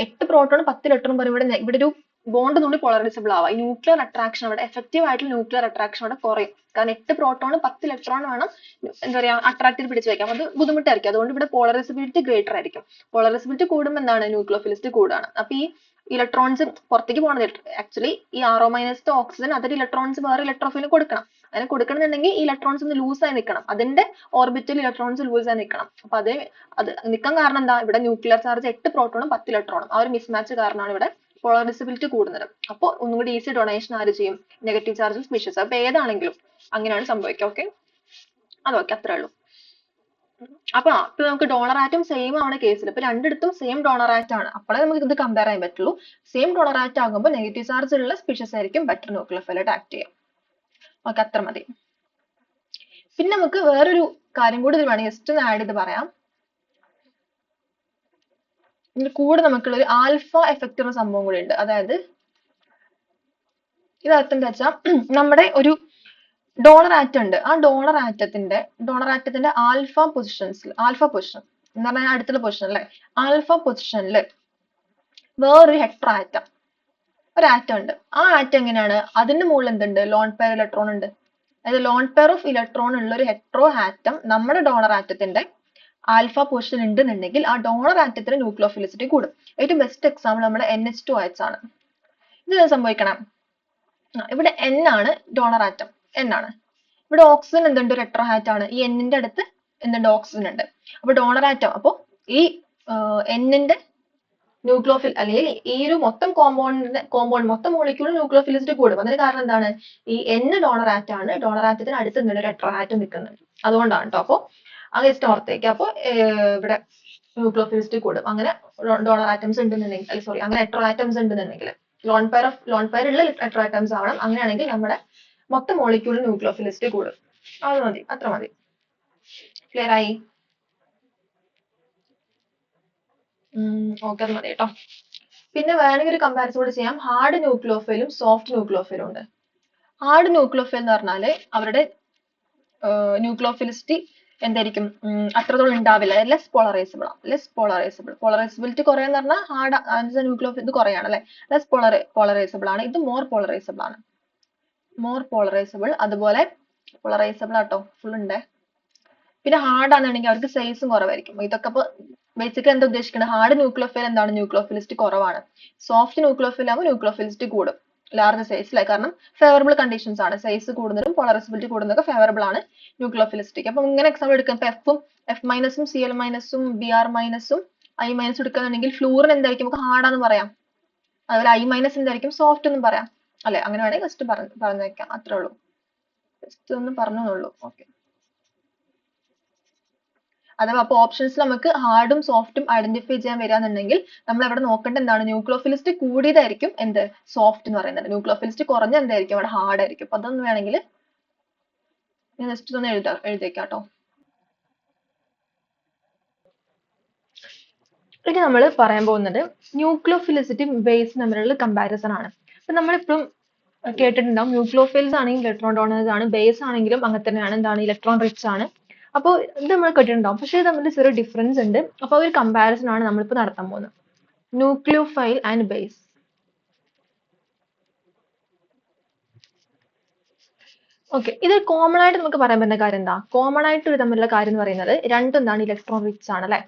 8 പ്രോട്ടോൺ 10 ഇലക്ട്രോൺ പറയുമ്പോൾ ഇവിടെ ഒരു ബോണ്ട് കൊണ്ട് പോളറൈസബിൾ ആവാം. ഈ ന്യൂക്ലിയർ അട്രാക്ഷൻ അവിടെ എഫക്റ്റീവ് ആയിട്ടുള്ള ന്യൂക്ലിയർ അട്രാക്ഷൻ അവിടെ കുറയും. കാരണം 8 പ്രോട്ടോൺ 10 ഇലക്ട്രോൺ വേണം എന്താ പറയാ അട്രാക്ട് ചെയ്ത് പിടിച്ചു വെക്കാം. അത് ബുദ്ധിമുട്ടായിരിക്കും. അതുകൊണ്ട് ഇവിടെ പോളറൈസബിലിറ്റി ഗ്രേറ്റർ ആയിരിക്കും. പോളറൈസബിലിറ്റി കൂടുമ്പോൾ എന്താണ്? ന്യൂക്ലിയോഫിലിസിറ്റി കൂടുകയാണ്. അപ്പൊ ഈ ഇലക്ട്രോൺസ് പുറത്തേക്ക് പോകണത് ആക്ച്വലി ഈ RO- ഓക്സിജൻ അതിൽ ഇലക്ട്രോൺസ് വേറെ ഇലക്ട്രോഫിലിന് കൊടുക്കണം. അങ്ങനെ കൊടുക്കണമെന്നുണ്ടെങ്കിൽ ഈ ഇലക്ട്രോൺസ് ഒന്ന് ലൂസ് ആയി നിൽക്കണം. അതിന്റെ ഓർബിറ്റിൽ ഇലക്ട്രോൺസ് ലൂസ് ആയി നിൽക്കണം. അപ്പൊ അത് നിൽക്കാൻ കാരണം എന്താ? ഇവിടെ ന്യൂക്ലിയർ ചാർജ് 8 പ്രോട്ടോണും 10 ഇലക്ട്രോണും ആ ഒരു മിസ്മാച്ച് കാരണമാണ് ഇവിടെ പോളറൈസബിലിറ്റി കൂടുന്നത്. അപ്പോൾ ഒന്നും കൂടി ഈസി ഡൊണേഷൻ ആര് ചെയ്യും? നെഗറ്റീവ് ചാർജും സ്പീഷീസ്. അപ്പൊ ഏതാണെങ്കിലും അങ്ങനെയാണ് സംഭവിക്കുക. ഓക്കെ, അതൊക്കെ അത്രേ ഉള്ളൂ. അപ്പൊ ഇപ്പൊ നമുക്ക് ഡോണർ ആറ്റം സെയിം ആണ് കേസിൽ. ഇപ്പൊ രണ്ടിടത്തും സെയിം ഡോണർ ആറ്റം ആണ്. അപ്പോഴേ നമുക്ക് ഇത് കമ്പയർ ചെയ്യാൻ പറ്റുള്ളൂ. സെയിം ഡോണർ ആറ്റം ആകുമ്പോൾ നെഗറ്റീവ് ചാർജ് ഉള്ള സ്പീഷീസ് ആയിരിക്കും ബെറ്റർ ന്യൂക്ലിയോഫൈലായിട്ട് ആക്ട് ചെയ്യാം. ഓക്കെ, അത്ര മതി. പിന്നെ നമുക്ക് വേറൊരു കാര്യം കൂടി ഇതിൽ വേണമെങ്കിൽ ജസ്റ്റ് ഒന്ന് ആഡ് ചെയ്ത് പറയാം. ഇതിൽ കൂടെ നമുക്കുള്ള ഒരു ആൽഫ എഫക്റ്റ് എന്ന സംഭവം കൂടി ഉണ്ട്. അതായത് ഇതർത്ഥം എന്താ വെച്ചാൽ നമ്മുടെ ഒരു ഡോണർ ആറ്റം ഉണ്ട്. ആ ഡോണർ ആറ്റത്തിന്റെ ആൽഫ പൊസിഷൻ എന്ന് പറഞ്ഞാൽ അടുത്തുള്ള പൊസിഷൻ അല്ലെ, ആൽഫ പൊസിഷനിൽ വേറൊരു ഹെക്ടർ ആറ്റം ഒരു ആറ്റം ഉണ്ട്. ആ ആറ്റം എങ്ങനെയാണ്? അതിന്റെ മുകളിൽ എന്തുണ്ട്? ലോൺ പെയർ ഇലക്ട്രോൺ ഉണ്ട്. അതായത് ലോൺ പെയർ ഓഫ് ഇലക്ട്രോൺ ഉള്ള ഒരു ഹെക്ടറോ ആറ്റം നമ്മുടെ ഡോണർ ആറ്റത്തിന്റെ ആൽഫ പൊസിഷൻ ഉണ്ടെന്നുണ്ടെങ്കിൽ ആ ഡോണർ ആറ്റത്തിന് ന്യൂക്ലിയോഫിലിസിറ്റി കൂടും. ഏറ്റവും ബെസ്റ്റ് എക്സാമ്പിൾ നമ്മുടെ NH2OH ആണ്. ഇത് സംഭവിക്കണം, ഇവിടെ N ആണ് ഡോണർ ആറ്റം, N ആണ്. ഇവിടെ ഓക്സിജൻ എന്തുണ്ട്? ഒരു ടെട്രാഹാറ്റ് ആണ്. ഈ N-ന്റെ അടുത്ത് എന്തുണ്ട്? ഓക്സിജൻ ഉണ്ട്. അപ്പൊ ഡോണർ ആറ്റം, അപ്പൊ ഈ N-ന്റെ ന്യൂക്ലിയോഫിൽ അല്ലെങ്കിൽ ഈ ഒരു മൊത്തം കോമ്പൗണ്ട് മൊത്തം മോളിക്യൂൾ ന്യൂക്ലിയോഫിലിസിറ്റി കൂടും. അതിന് കാരണം എന്താണ്? ഈ N ഡോണർ ആറ്റം ആണ്. ഡോണർ ആറ്റത്തിന് അടുത്ത് എന്തുണ്ട്? ഒരു ടെട്രാഹാറ്റ് നിൽക്കുന്നുണ്ട്. അതുകൊണ്ടാണ് കേട്ടോ. അപ്പൊ അത് ജസ്റ്റ് ഓർത്തേക്ക്. അപ്പൊ ഇവിടെ ന്യൂക്ലിയോഫിലിസിറ്റി കൂടും. അങ്ങനെ ഡോണർ ആറ്റംസ് ഉണ്ടെന്നുണ്ടെങ്കിൽ, സോറി, അങ്ങനെ ടെട്രാ ആറ്റംസ് ഉണ്ടെന്നുണ്ടെങ്കിൽ ലോൺ പെയർ ഉള്ള ടെട്രാ ആറ്റംസ് ആവണം. അങ്ങനെയാണെങ്കിൽ നമ്മുടെ മൊത്തം മോളിക്യൂളിൽ ന്യൂക്ലിയോഫിലിസിറ്റി കൂടും. അത് മതി, അത്ര മതി. ക്ലിയർ ആയി? ഓക്കെ, അത് മതി കേട്ടോ. പിന്നെ വേണമെങ്കിൽ ഒരു കമ്പാരിസൺ കൂടി ചെയ്യാം. ഹാർഡ് ന്യൂക്ലിയോഫൈലും സോഫ്റ്റ് ന്യൂക്ലിയോഫൈലും ഉണ്ട്. ഹാർഡ് ന്യൂക്ലിയോഫൈൽ എന്ന് പറഞ്ഞാല് അവരുടെ ന്യൂക്ലിയോഫിലിസിറ്റി എന്തായിരിക്കും? അത്രത്തോളം ഉണ്ടാവില്ല. Less polarisable. പോളറൈസബിലിറ്റി കുറയാന്ന് പറഞ്ഞാൽ ഹാർഡ് ന്യൂക്ലിയോഫൈൽ ഇത് കുറയാണ് അല്ലെ. ലെസ് പോളറൈസബിൾ ആണ്. ഇത് മോർ പോളറൈസബിൾ ആണ്. അതുപോലെ പോളറൈസബിൾ ആട്ടോ, ഫുൾ ഉണ്ട്. പിന്നെ ഹാർഡ് ആണെന്നുണ്ടെങ്കിൽ അവർക്ക് സൈസും കുറവായിരിക്കും. ഇതൊക്കെ ഇപ്പൊ ബേസിക്കലി എന്താ ഉദ്ദേശിക്കുന്നത്? ഹാർഡ് ന്യൂക്ലിയോഫൈൽ എന്താണ്? ന്യൂക്ലിയോഫിലിസിറ്റി കുറവാണ്. സോഫ്റ്റ് ന്യൂക്ലിയോഫൈൽ ആകുമ്പോൾ ന്യൂക്ലിയോഫിലിസിറ്റി കൂടും, ലാർജ് സൈസിലായി. കാരണം ഫേവറബിൾ കണ്ടീഷൻസ് ആണ്. സൈസ് കൂടുന്നതും പോളറൈസബിലിറ്റി കൂടുന്നതൊക്കെ ഫേവറബിൾ ആണ് ന്യൂക്ലിയോഫിലിസിറ്റിക്ക്. അപ്പൊ ഇങ്ങനെ എക്സാമ്പിൾ എടുക്കാം. ഇപ്പൊ F-ഉം Cl-ഉം Br-ഉം I- എടുക്കുകയാണെങ്കിൽ ഫ്ലൂറിൻ എന്തായിരിക്കും? നമുക്ക് ഹാർഡാന്ന് പറയാം. അതുപോലെ I- എന്തായിരിക്കും? സോഫ്റ്റ് എന്നും പറയാം അല്ലെ. അങ്ങനെ വേണമെങ്കിൽ ജസ്റ്റ് പറഞ്ഞു വെക്കാം. അത്രേ ഉള്ളൂ. ജസ്റ്റ് ഒന്ന് പറഞ്ഞുള്ളൂ. ഓക്കെ. അഥവാ അപ്പൊ ഓപ്ഷൻസിൽ നമുക്ക് ഹാർഡും സോഫ്റ്റും ഐഡന്റിഫൈ ചെയ്യാൻ വരികയാണെന്നുണ്ടെങ്കിൽ നമ്മൾ അവിടെ നോക്കേണ്ട എന്താണ്? ന്യൂക്ലിയോഫിലിസിറ്റി കൂടിയതായിരിക്കും എന്ത്? സോഫ്റ്റ് എന്ന് പറയുന്നത്. ന്യൂക്ലിയോഫിലിസിറ്റി കുറഞ്ഞ എന്തായിരിക്കും? അവിടെ ഹാർഡ് ആയിരിക്കും. അപ്പൊ അതൊന്ന് വേണമെങ്കിൽ ഞാൻ ജസ്റ്റ് ഒന്ന് എഴുതിയേക്കാം കേട്ടോ. ഇനി നമ്മൾ പറയാൻ പോകുന്നത് ന്യൂക്ലിയോഫിലിസിറ്റി ബേസ് തമ്മിലുള്ള കമ്പാരിസൺ ആണ്. അപ്പൊ നമ്മളിപ്പം കേട്ടിട്ടുണ്ടാവും ന്യൂക്ലിയോഫിൽസ് ആണെങ്കിൽ ഇലക്ട്രോൺ ഡോണേഴ്സ് ആണ്, ബേസ് ആണെങ്കിലും അങ്ങനെ തന്നെയാണ്. എന്താണ്? ഇലക്ട്രോൺ റിച്ച് ആണ്. അപ്പോൾ ഇത് നമ്മൾ കേട്ടിട്ടുണ്ടാവും. പക്ഷേ ഇത് തമ്മിൽ ചെറിയ ഡിഫറൻസ് ഉണ്ട്. അപ്പോൾ ഒരു കമ്പാരിസൺ ആണ് നമ്മളിപ്പോൾ നടത്താൻ പോകുന്നത്. Nucleophile and base. ഓക്കെ, ഇത് കോമൺ ആയിട്ട് നമുക്ക് പറയാൻ പറ്റുന്ന കാര്യം എന്താ? കോമൺ ആയിട്ട് ഒരു തമ്മിലുള്ള കാര്യം എന്ന് പറയുന്നത് രണ്ടും എന്താണ്? ഇലക്ട്രോൺ റിച്ച് ആണ് അല്ലെ.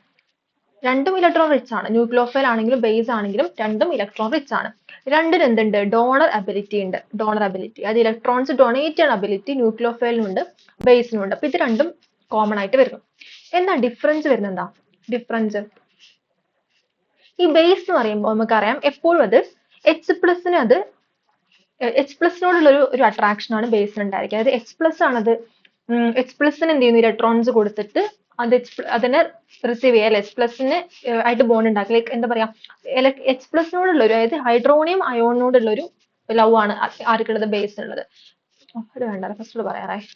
രണ്ടും ഇലക്ട്രോൺ റിച്ച് ആണ്. ന്യൂക്ലിയോഫൈൽ ആണെങ്കിലും ബേസ് ആണെങ്കിലും രണ്ടും ഇലക്ട്രോൺ റിച്ച് ആണ്. രണ്ടിനും എന്തുണ്ട്? ഡോണർ അബിലിറ്റി ഉണ്ട്. അത് ഇലക്ട്രോൺസ് ഡൊണേറ്റ് ചെയ്യുന്ന അബിലിറ്റി ന്യൂക്ലിയോഫൈലിനുണ്ട്, ബേസിനുണ്ട്. അപ്പൊ ഇത് രണ്ടും കോമൺ ആയിട്ട് വരുന്നു. എന്താ ഡിഫറൻസ് വരുന്നത്? എന്താ ഡിഫറൻസ്? ഈ ബേസ് എന്ന് പറയുമ്പോൾ നമുക്കറിയാം എപ്പോഴും അത് H+ന് അത് എച്ച് പ്ലസിനോടുള്ള ഒരു അട്രാക്ഷൻ ആണ് ബേസിന് ഉണ്ടായിരിക്കുക. അതായത് എച്ച് പ്ലസ് ആണത് എച്ച് പ്ലസിന് എന്ത് ചെയ്യുന്നു ഇലക്ട്രോൺസ് കൊടുത്തിട്ട് അത് അതിനെ റിസീവ് ചെയ്യുക അല്ലെ എച്ച് പ്ലസിന് ആയിട്ട് ബോണ്ട് ഉണ്ടാക്കുക. ലൈക്ക് എന്താ പറയാ എച്ച് പ്ലസിനോടുള്ള ഒരു അതായത് ഹൈഡ്രോണിയം അയോണിനോടുള്ള ഒരു ലവ് ആണ് ആർക്കുള്ളത് ബേസിനുള്ളത്. അത് വേണ്ട ഫസ്റ്റ് പറയാറായി.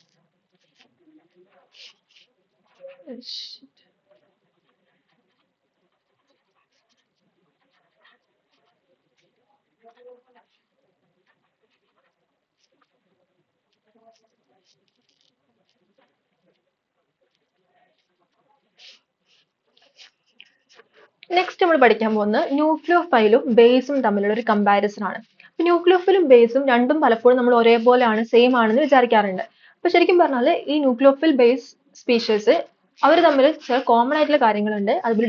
നെക്സ്റ്റ് നമ്മൾ പഠിക്കാൻ പോകുന്നത് ന്യൂക്ലിയോഫൈലും ബേസും തമ്മിലുള്ള ഒരു കമ്പാരിസൺ ആണ്. ന്യൂക്ലിയോഫിലും ബേസും രണ്ടും പലപ്പോഴും നമ്മൾ ഒരേപോലെയാണ് സെയിം ആണെന്ന് വിചാരിക്കാറുണ്ട്. അപ്പൊ ശരിക്കും പറഞ്ഞാൽ ഈ ന്യൂക്ലിയോഫിൽ ബേസ് സ്പീഷീസ് അവർ തമ്മിൽ ചില കോമൺ ആയിട്ടുള്ള കാര്യങ്ങളുണ്ട്, അതുപോലെ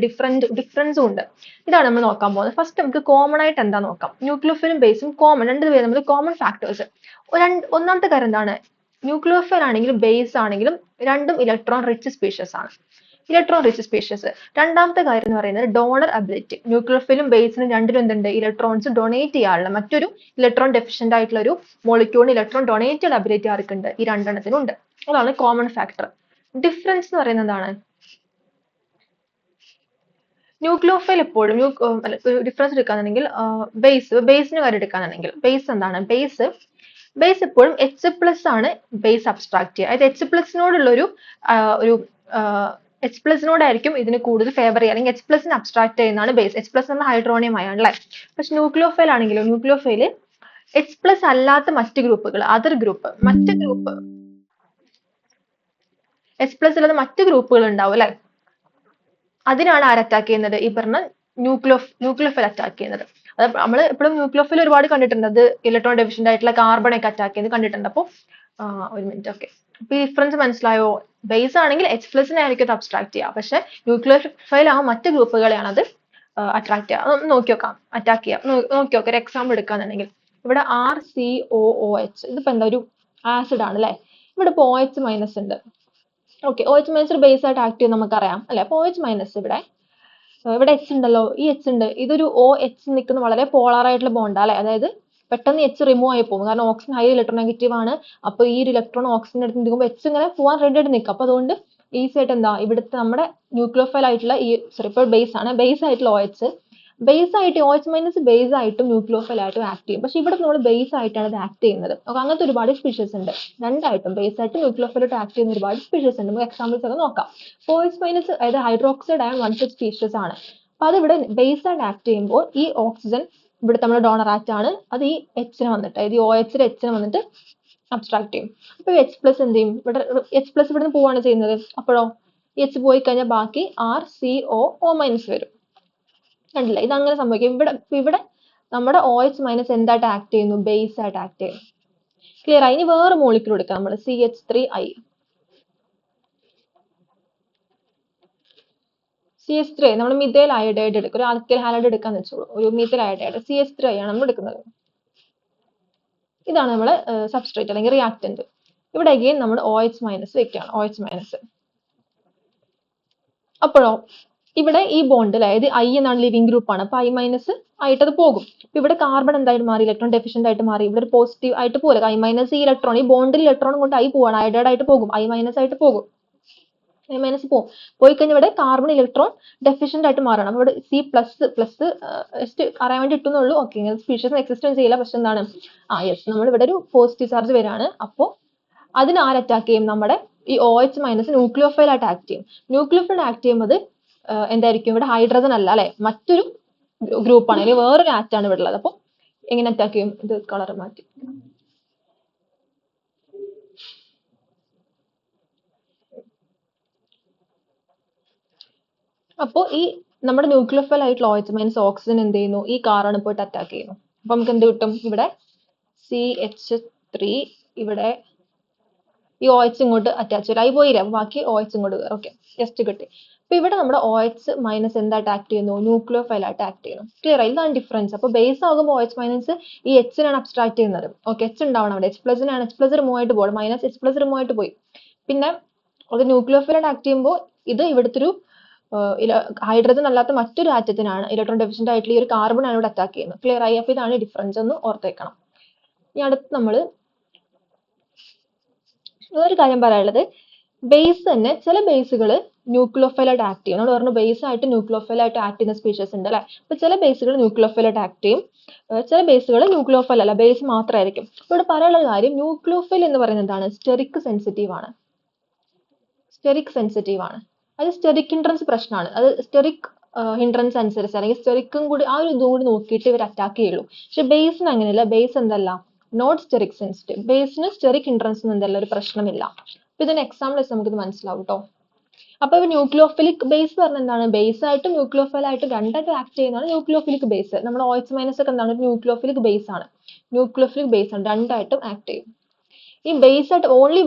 ഡിഫറൻസും ഉണ്ട്. ഇതാണ് നമ്മൾ നോക്കാൻ പോകുന്നത്. ഫസ്റ്റ് നമുക്ക് കോമൺ ആയിട്ട് എന്താ നോക്കാം. ന്യൂക്ലിയോഫിലും ബേസും കോമൺ രണ്ടുപേരും തമ്മിൽ കോമൺ ഫാക്ടേഴ്സ്. ഒന്നാമത്തെ കാര്യം എന്താണ്, ന്യൂക്ലിയോഫിൽ ആണെങ്കിലും ബേസ് ആണെങ്കിലും രണ്ടും ഇലക്ട്രോൺ റിച്ച് സ്പീഷീസ് ആണ്. Electron rich species. രണ്ടാമത്തെ കാര്യം എന്ന് പറയുന്നത് ഡോണർ അബിലിറ്റി. ന്യൂക്ലിയോഫിലും ബേസിനും രണ്ടിലും എന്തുണ്ട്, ഇലക്ട്രോൺസ് ഡൊണേറ്റ് ചെയ്യാനുള്ള മറ്റൊരു ഇലക്ട്രോൺ ഡെഫിഷ്യന്റ് ആയിട്ടുള്ള ഒരു മോളിക്യൂളിന് ഇലക്ട്രോൺ ഡൊണേറ്റ് ചെയ്യാൻ അബിലിറ്റി ആർക്കുണ്ട്, ഈ രണ്ടെണ്ണത്തിനും ഉണ്ട്. അതാണ് കോമൺ ഫാക്ടർ. ഡിഫറൻസ് എന്ന് പറയുന്നത് എന്താണ്, ന്യൂക്ലിയോഫൈൽ എപ്പോഴും ഡിഫറൻസ് എടുക്കാന്നുണ്ടെങ്കിൽ ബേസിന് കാര്യം എടുക്കാന്നുണ്ടെങ്കിൽ ബേസ് എന്താണ്, ബേസ് എപ്പോഴും എച്ച് പ്ലസ് ആണ് ബേസ് അബ്സ്ട്രാക്ട് ചെയ്യുക. അതായത് എച്ച് പ്ലസിനോടുള്ള ഒരു എച്ച് പ്ലസിനോടായിരിക്കും ഇതിന് കൂടുതൽ ഫേവർ ചെയ്യുക, അല്ലെങ്കിൽ എച്ച് പ്ലസിന് അബ്സ്ട്രാക്ട് ചെയ്യുന്നതാണ് ബേസ്. എച്ച് പ്ലസ് എന്ന ഹൈഡ്രോണിയം അയാണ് അല്ലേ. പക്ഷെ ന്യൂക്ലിയോഫൈൽ ആണെങ്കിലും ന്യൂക്ലിയോഫൈൽ എച്ച് പ്ലസ് അല്ലാത്ത മറ്റ് ഗ്രൂപ്പുകൾ എച്ച് പ്ലസ് അല്ലാത്ത മറ്റ് ഗ്രൂപ്പുകൾ ഉണ്ടാവും അല്ലെ, അതിനാണ് ആര് അറ്റാക്ക് ചെയ്യുന്നത്, ഈ പറഞ്ഞ ന്യൂക്ലിയോഫൈൽ അറ്റാക്ക് ചെയ്യുന്നത്. അത് നമ്മൾ എപ്പോഴും ന്യൂക്ലിയോഫൈൽ ഒരുപാട് കണ്ടിട്ടുണ്ട്, അത് ഇലക്ട്രോൺ ഡെഫിഷ്യന്റ് ആയിട്ടുള്ള കാർബൺ ഒക്കെ അറ്റാക്ക് ചെയ്യുന്നത് കണ്ടിട്ടുണ്ട്. അപ്പോൾ ഒരു മിനിറ്റ്, ഓക്കെ. അപ്പൊ ഈ ഡിഫറൻസ് മനസ്സിലായോ? ബേസ് ആണെങ്കിൽ എച്ച് പ്ലസിനെ ആയിരിക്കും അത് അബ്സ്ട്രാക്ട് ചെയ്യുക, പക്ഷെ ന്യൂക്ലിയോഫൈൽ ആകുമ്പോൾ മറ്റ് ഗ്രൂപ്പുകളെയാണ് അത് അട്രാക്ട് ചെയ്യുക. ഒന്ന് നോക്കി നോക്കാം, അറ്റാക്ക് ചെയ്യാം. നോക്കി നോക്കാം, ഒരു എക്സാമ്പിൾ എടുക്കാന്നുണ്ടെങ്കിൽ ഇവിടെ RCOOH, ഇതിപ്പോ എന്താ ഒരു ആസിഡ് ആണ് അല്ലെ. ഇവിടെ ഇപ്പോൾ OH മൈനസ് ഉണ്ട്. ഓക്കെ, OH മൈനസ് ഒരു ബേസ് ആയിട്ട് ആക്ട് ചെയ്യും നമുക്കറിയാം അല്ലെ. അപ്പോൾ OH മൈനസ് ഇവിടെ H ഉണ്ടല്ലോ, ഈ H ഉണ്ട്, ഇതൊരു OH നിൽക്കുന്ന വളരെ പോളാർ ആയിട്ടുള്ള ബോണ്ടാ അല്ലെ. അതായത് പെട്ടെന്ന് H റിമൂവ് ആയി പോകും, കാരണം ഓക്സിജൻ ഹൈ ഇലക്ട്രോനെഗറ്റീവ് ആണ്. അപ്പൊ ഈ ഒരു ഇലക്ട്രോൺ ഓക്സിജൻ എടുത്ത് നിൽക്കുമ്പോൾ H ഇങ്ങനെ പോകാൻ റെഡി ആയിട്ട് നിൽക്കും. അപ്പൊ അതുകൊണ്ട് ഈസി ആയിട്ട് എന്താ ഇവിടുത്തെ നമ്മുടെ ന്യൂക്ലിയോഫൈൽ ആയിട്ടുള്ള ഇപ്പോൾ ബേസ് ആണ്, ബേസ് ആയിട്ടുള്ള OH ബേസ് ആയിട്ട് OH മൈനസ് ബേസ് ആയിട്ടും ന്യൂക്ലിയോഫൈൽ ആയിട്ടും ആക്ട് ചെയ്യും. പക്ഷെ ഇവിടെ നമ്മൾ ബേസ് ആയിട്ടാണ് ഇത് ആക്ട് ചെയ്യുന്നത്. അങ്ങനത്തെ ഒരുപാട് സ്പീഷീസ് ഉണ്ട്, രണ്ടായിട്ടും ബേസ് ആയിട്ട് ന്യൂക്ലിയോഫൈൽ ആയിട്ട് ആക്ട് ചെയ്യുന്ന ഒരുപാട് സ്പീഷീസ് ഉണ്ട്. നമുക്ക് എക്സാമ്പിൾസ് ഒക്കെ നോക്കാം. OH മൈനസ് അതായത് ഹൈഡ്രോക്സൈഡ് ആയ വൺ സച്ച് സ്പീഷീസ് ആണ്. അപ്പൊ അത് ഇവിടെ ബേസ് ആയിട്ട് ആക്ട് ചെയ്യുമ്പോൾ ഈ ഓക്സിജൻ ഇവിടെ നമ്മുടെ ഡോണർ ആറ്റ് ആണ്, അത് ഈ എച്ചിനെ വന്നിട്ട് അതായത് ഈ OH എച്ചിനെ വന്നിട്ട് അബ്സ്ട്രാക്ട് ചെയ്യും. അപ്പൊ H പ്ലസ് എന്ത് ചെയ്യും, ഇവിടെ H പ്ലസ് ഇവിടെ നിന്ന് പോവാണ് ചെയ്യുന്നത്. അപ്പോഴോ H പോയി കഴിഞ്ഞാൽ ബാക്കി RCOO മൈനസ് വരും. കണ്ടില്ലേ, ഇതങ്ങനെ സംഭവിക്കും. ഇവിടെ നമ്മുടെ OH മൈനസ് എന്തായിട്ട് ആക്ട് ചെയ്യുന്നു, ബേസ് ആയിട്ട് ആക്ട് ചെയ്യുന്നു. ക്ലിയർ ആയി? ഇനി വേറെ മോളിക്യൂൾ എടുക്കാം നമ്മൾ, CH3I. CH3 നമ്മൾ മിഥൈൽ അയോഡൈഡ് എടുക്കും, ഒരു ആൽക്കൈൽ ഹാലൈഡ് എടുക്കാന്ന് വെച്ചോളൂ. ഒരു മിഥൈൽ അയോഡൈഡ് CH3I ആണ് നമ്മൾ എടുക്കുന്നത്. ഇതാണ് നമ്മുടെ സബ്സ്ട്രേറ്റ് അല്ലെങ്കിൽ റിയാക്ടന്റ്. ഇവിടെ അഗെയിൻ നമ്മൾ OH മൈനസ് വെക്കുകയാണ്, OH മൈനസ്. അപ്പോഴോ ഇവിടെ ഈ ബോണ്ട് അതായത് I എന്നാണ് ലിവിംഗ് ഗ്രൂപ്പ് ആണ്, അപ്പൊ I മൈനസ് ആയിട്ട് അത് പോകും. ഇവിടെ കാർബൺ എന്തായിട്ട് മാറി, ഇലക്ട്രോൺ ഡെഫിഷ്യന്റ് ആയിട്ട് മാറി. ഇവിടെ ഒരു പോസിറ്റീവ് ആയിട്ട് പോലെ I മൈനസ് ഈ ഇലക്ട്രോൺ, ഈ ബോണ്ടിൽ ഇലക്ട്രോൺ കൊണ്ട് I പോവാണ്, അയോഡൈഡ് ആയിട്ട് പോകും, I മൈനസ് ആയിട്ട് പോകും. I മൈനസ് പോകും. പോയി കഴിഞ്ഞാൽ ഇവിടെ കാർബൺ ഇലക്ട്രോൺ ഡെഫിഷ്യന്റ് ആയിട്ട് മാറണം. ഇവിടെ C പ്ലസ് ജസ്റ്റ് അറിയാൻ വേണ്ടി ഇട്ടുന്നുള്ളൂ. ഓക്കെ, ഇങ്ങനെ സ്പീഷീസ് എക്സിസ്റ്റൻസ് ചെയ്യില്ല, പക്ഷെ എന്താണ് യെസ്, നമ്മൾ ഇവിടെ ഒരു പോസിറ്റീവ് ചാർജ് വരാണ്. അപ്പോൾ അതിന് ആര് അറ്റാക്ക് ചെയ്യും, നമ്മുടെ ഈ OH മൈനസ് ന്യൂക്ലിയോഫൈൽ ആയിട്ട് ആക്ട് ചെയ്യും. ന്യൂക്ലിയോഫൈൽ ആക്ട് ചെയ്യുമ്പോൾ എന്തായിരിക്കും, ഇവിടെ ഹൈഡ്രജൻ അല്ല അല്ലെ, മറ്റൊരു ഗ്രൂപ്പാണ്, അല്ലെങ്കിൽ വേറൊരു ആറ്റാണ് ഇവിടെ ഉള്ളത്. അപ്പോൾ എങ്ങനെ അറ്റാക്ക് ചെയ്യും, ഇത് കളർ മാറ്റി. അപ്പോൾ ഈ നമ്മുടെ ന്യൂക്ലിയോഫൈൽ ആയിട്ടുള്ള OH മൈനസ് ഓക്സിജൻ എന്ത് ചെയ്യുന്നു, ഈ കാറാണ് പോയിട്ട് അറ്റാക്ക് ചെയ്യുന്നു. അപ്പൊ നമുക്ക് എന്ത് കിട്ടും, ഇവിടെ CH3, ഇവിടെ ഈ OH ഇങ്ങോട്ട് അറ്റാച്ച് വരും, I പോയില്ല, ബാക്കി OH ഇങ്ങോട്ട് കയറും. ഓക്കെ, ജസ്റ്റ് കിട്ടി. അപ്പൊ ഇവിടെ നമ്മുടെ OH മൈനസ് എന്തായിട്ട് ആക്ട് ചെയ്യുന്നു, ന്യൂക്ലിയോഫൈൽ ആയിട്ട് ആക്ട് ചെയ്യുന്നു. ക്ലിയർ ആയി? ഇതാണ് ഡിഫറൻസ്. അപ്പൊ ബേസ് ആകുമ്പോൾ OH മൈനസ് ഈ Hനാണ് അബ്സ്ട്രാക്ട് ചെയ്യുന്നത്. ഓക്കെ, H ഉണ്ടാവണം അവിടെ, H പ്ലസിനാണ്, H പ്ലസ് റിമൂവ് ആയിട്ട് പോകും, മൈനസ് H പ്ലസ് റിമൂവ് ആയിട്ട് പോയി. പിന്നെ അത് ന്യൂക്ലിയോഫൈൽ ആയിട്ട് ആക്ട് ചെയ്യുമ്പോൾ ഇത് ഇവിടുത്തെ ഒരു ഹൈഡ്രജൻ അല്ലാത്ത മറ്റൊരു ആറ്റത്തിനാണ്, ഇലക്ട്രോൺ ഡെഫിഷ്യന്റ് ആയിട്ടുള്ള ഈ ഒരു കാർബൺ ആണ് ഇവിടെ അറ്റാക്ക് ചെയ്യുന്നത്. ക്ലിയർ ആയി? അപ്പൊ ഇതാണ് ഡിഫറൻസ്, ഒന്ന് ഓർത്തേക്കണം. ഇനി അടുത്ത് നമ്മൾ വേറൊരു കാര്യം പറയാനുള്ളത്, ബേസ് തന്നെ ചില ബേസുകൾ ന്യൂക്ലിയോഫൈലായിട്ട് ആക്ട് ചെയ്യും. നമ്മൾ പറഞ്ഞു ബേസ് ആയിട്ട് ന്യൂക്ലിയോഫൈലായിട്ട് ആക്ട് ചെയ്യുന്ന സ്പീഷീസ് ഉണ്ട് അല്ലേ. അപ്പൊ ചില ബേസുകൾ ന്യൂക്ലിയോഫൈലായിട്ട് ആക്ട് ചെയ്യും, ചില ബേസുകൾ ന്യൂക്ലിയോഫൈൽ അല്ല, ബേസ് മാത്രമായിരിക്കും. ഇവിടെ പറയാനുള്ള കാര്യം, ന്യൂക്ലിയോഫൈൽ എന്ന് പറയുന്നത് എന്താണ്? സ്റ്റെറിക് സെൻസിറ്റീവ് ആണ്. സ്റ്റെറിക് സെൻസിറ്റീവ് ആണ്. അത് സ്റ്റെറിക് ഹിൻഡ്രൻസ് പ്രശ്നമാണ്. അത് സ്റ്റെറിക് ഹിൻഡ്രൻസ് അനുസരിച്ച് അല്ലെങ്കിൽ സ്റ്റെറിക്കും കൂടി ആ ഒരു ഇതും കൂടി നോക്കിയിട്ട് ഇവർ അറ്റാക്ക് ചെയ്യുള്ളൂ. പക്ഷെ ബേസിന് അങ്ങനെയല്ല. ബേസ് എന്തല്ല, നോട്ട് സ്റ്റെറിക് സെൻസിറ്റീവ്. ബേസിന് സ്റ്റെറിക് ഹിൻഡ്രൻസ് എന്തല്ല ഒരു പ്രശ്നമില്ല. അപ്പൊ ഇതിന് എക്സാമ്പിൾ വെച്ച് നമുക്കിത് മനസ്സിലാവും കേട്ടോ. അപ്പൊ ന്യൂക്ലിയോഫിലിക് ബേസ് പറഞ്ഞാൽ എന്താണ്? ബേസ് ആയിട്ടും ന്യൂക്ലിയോഫൈൽ ആയിട്ടും രണ്ടായിട്ട് ആക്ട് ചെയ്യുന്നതാണ് ന്യൂക്ലിയോഫിലിക് ബേസ്. നമ്മുടെ OH മൈനസ് ഒക്കെ എന്താണ്? ന്യൂക്ലിയോഫിലിക് ബേസ് ആണ്. ന്യൂക്ലിയോഫിലിക് ബേസ് ആണ്, രണ്ടായിട്ടും ആക്ട് ചെയ്യും. ഈ ബേസ് ആയിട്ട് ഓൺലി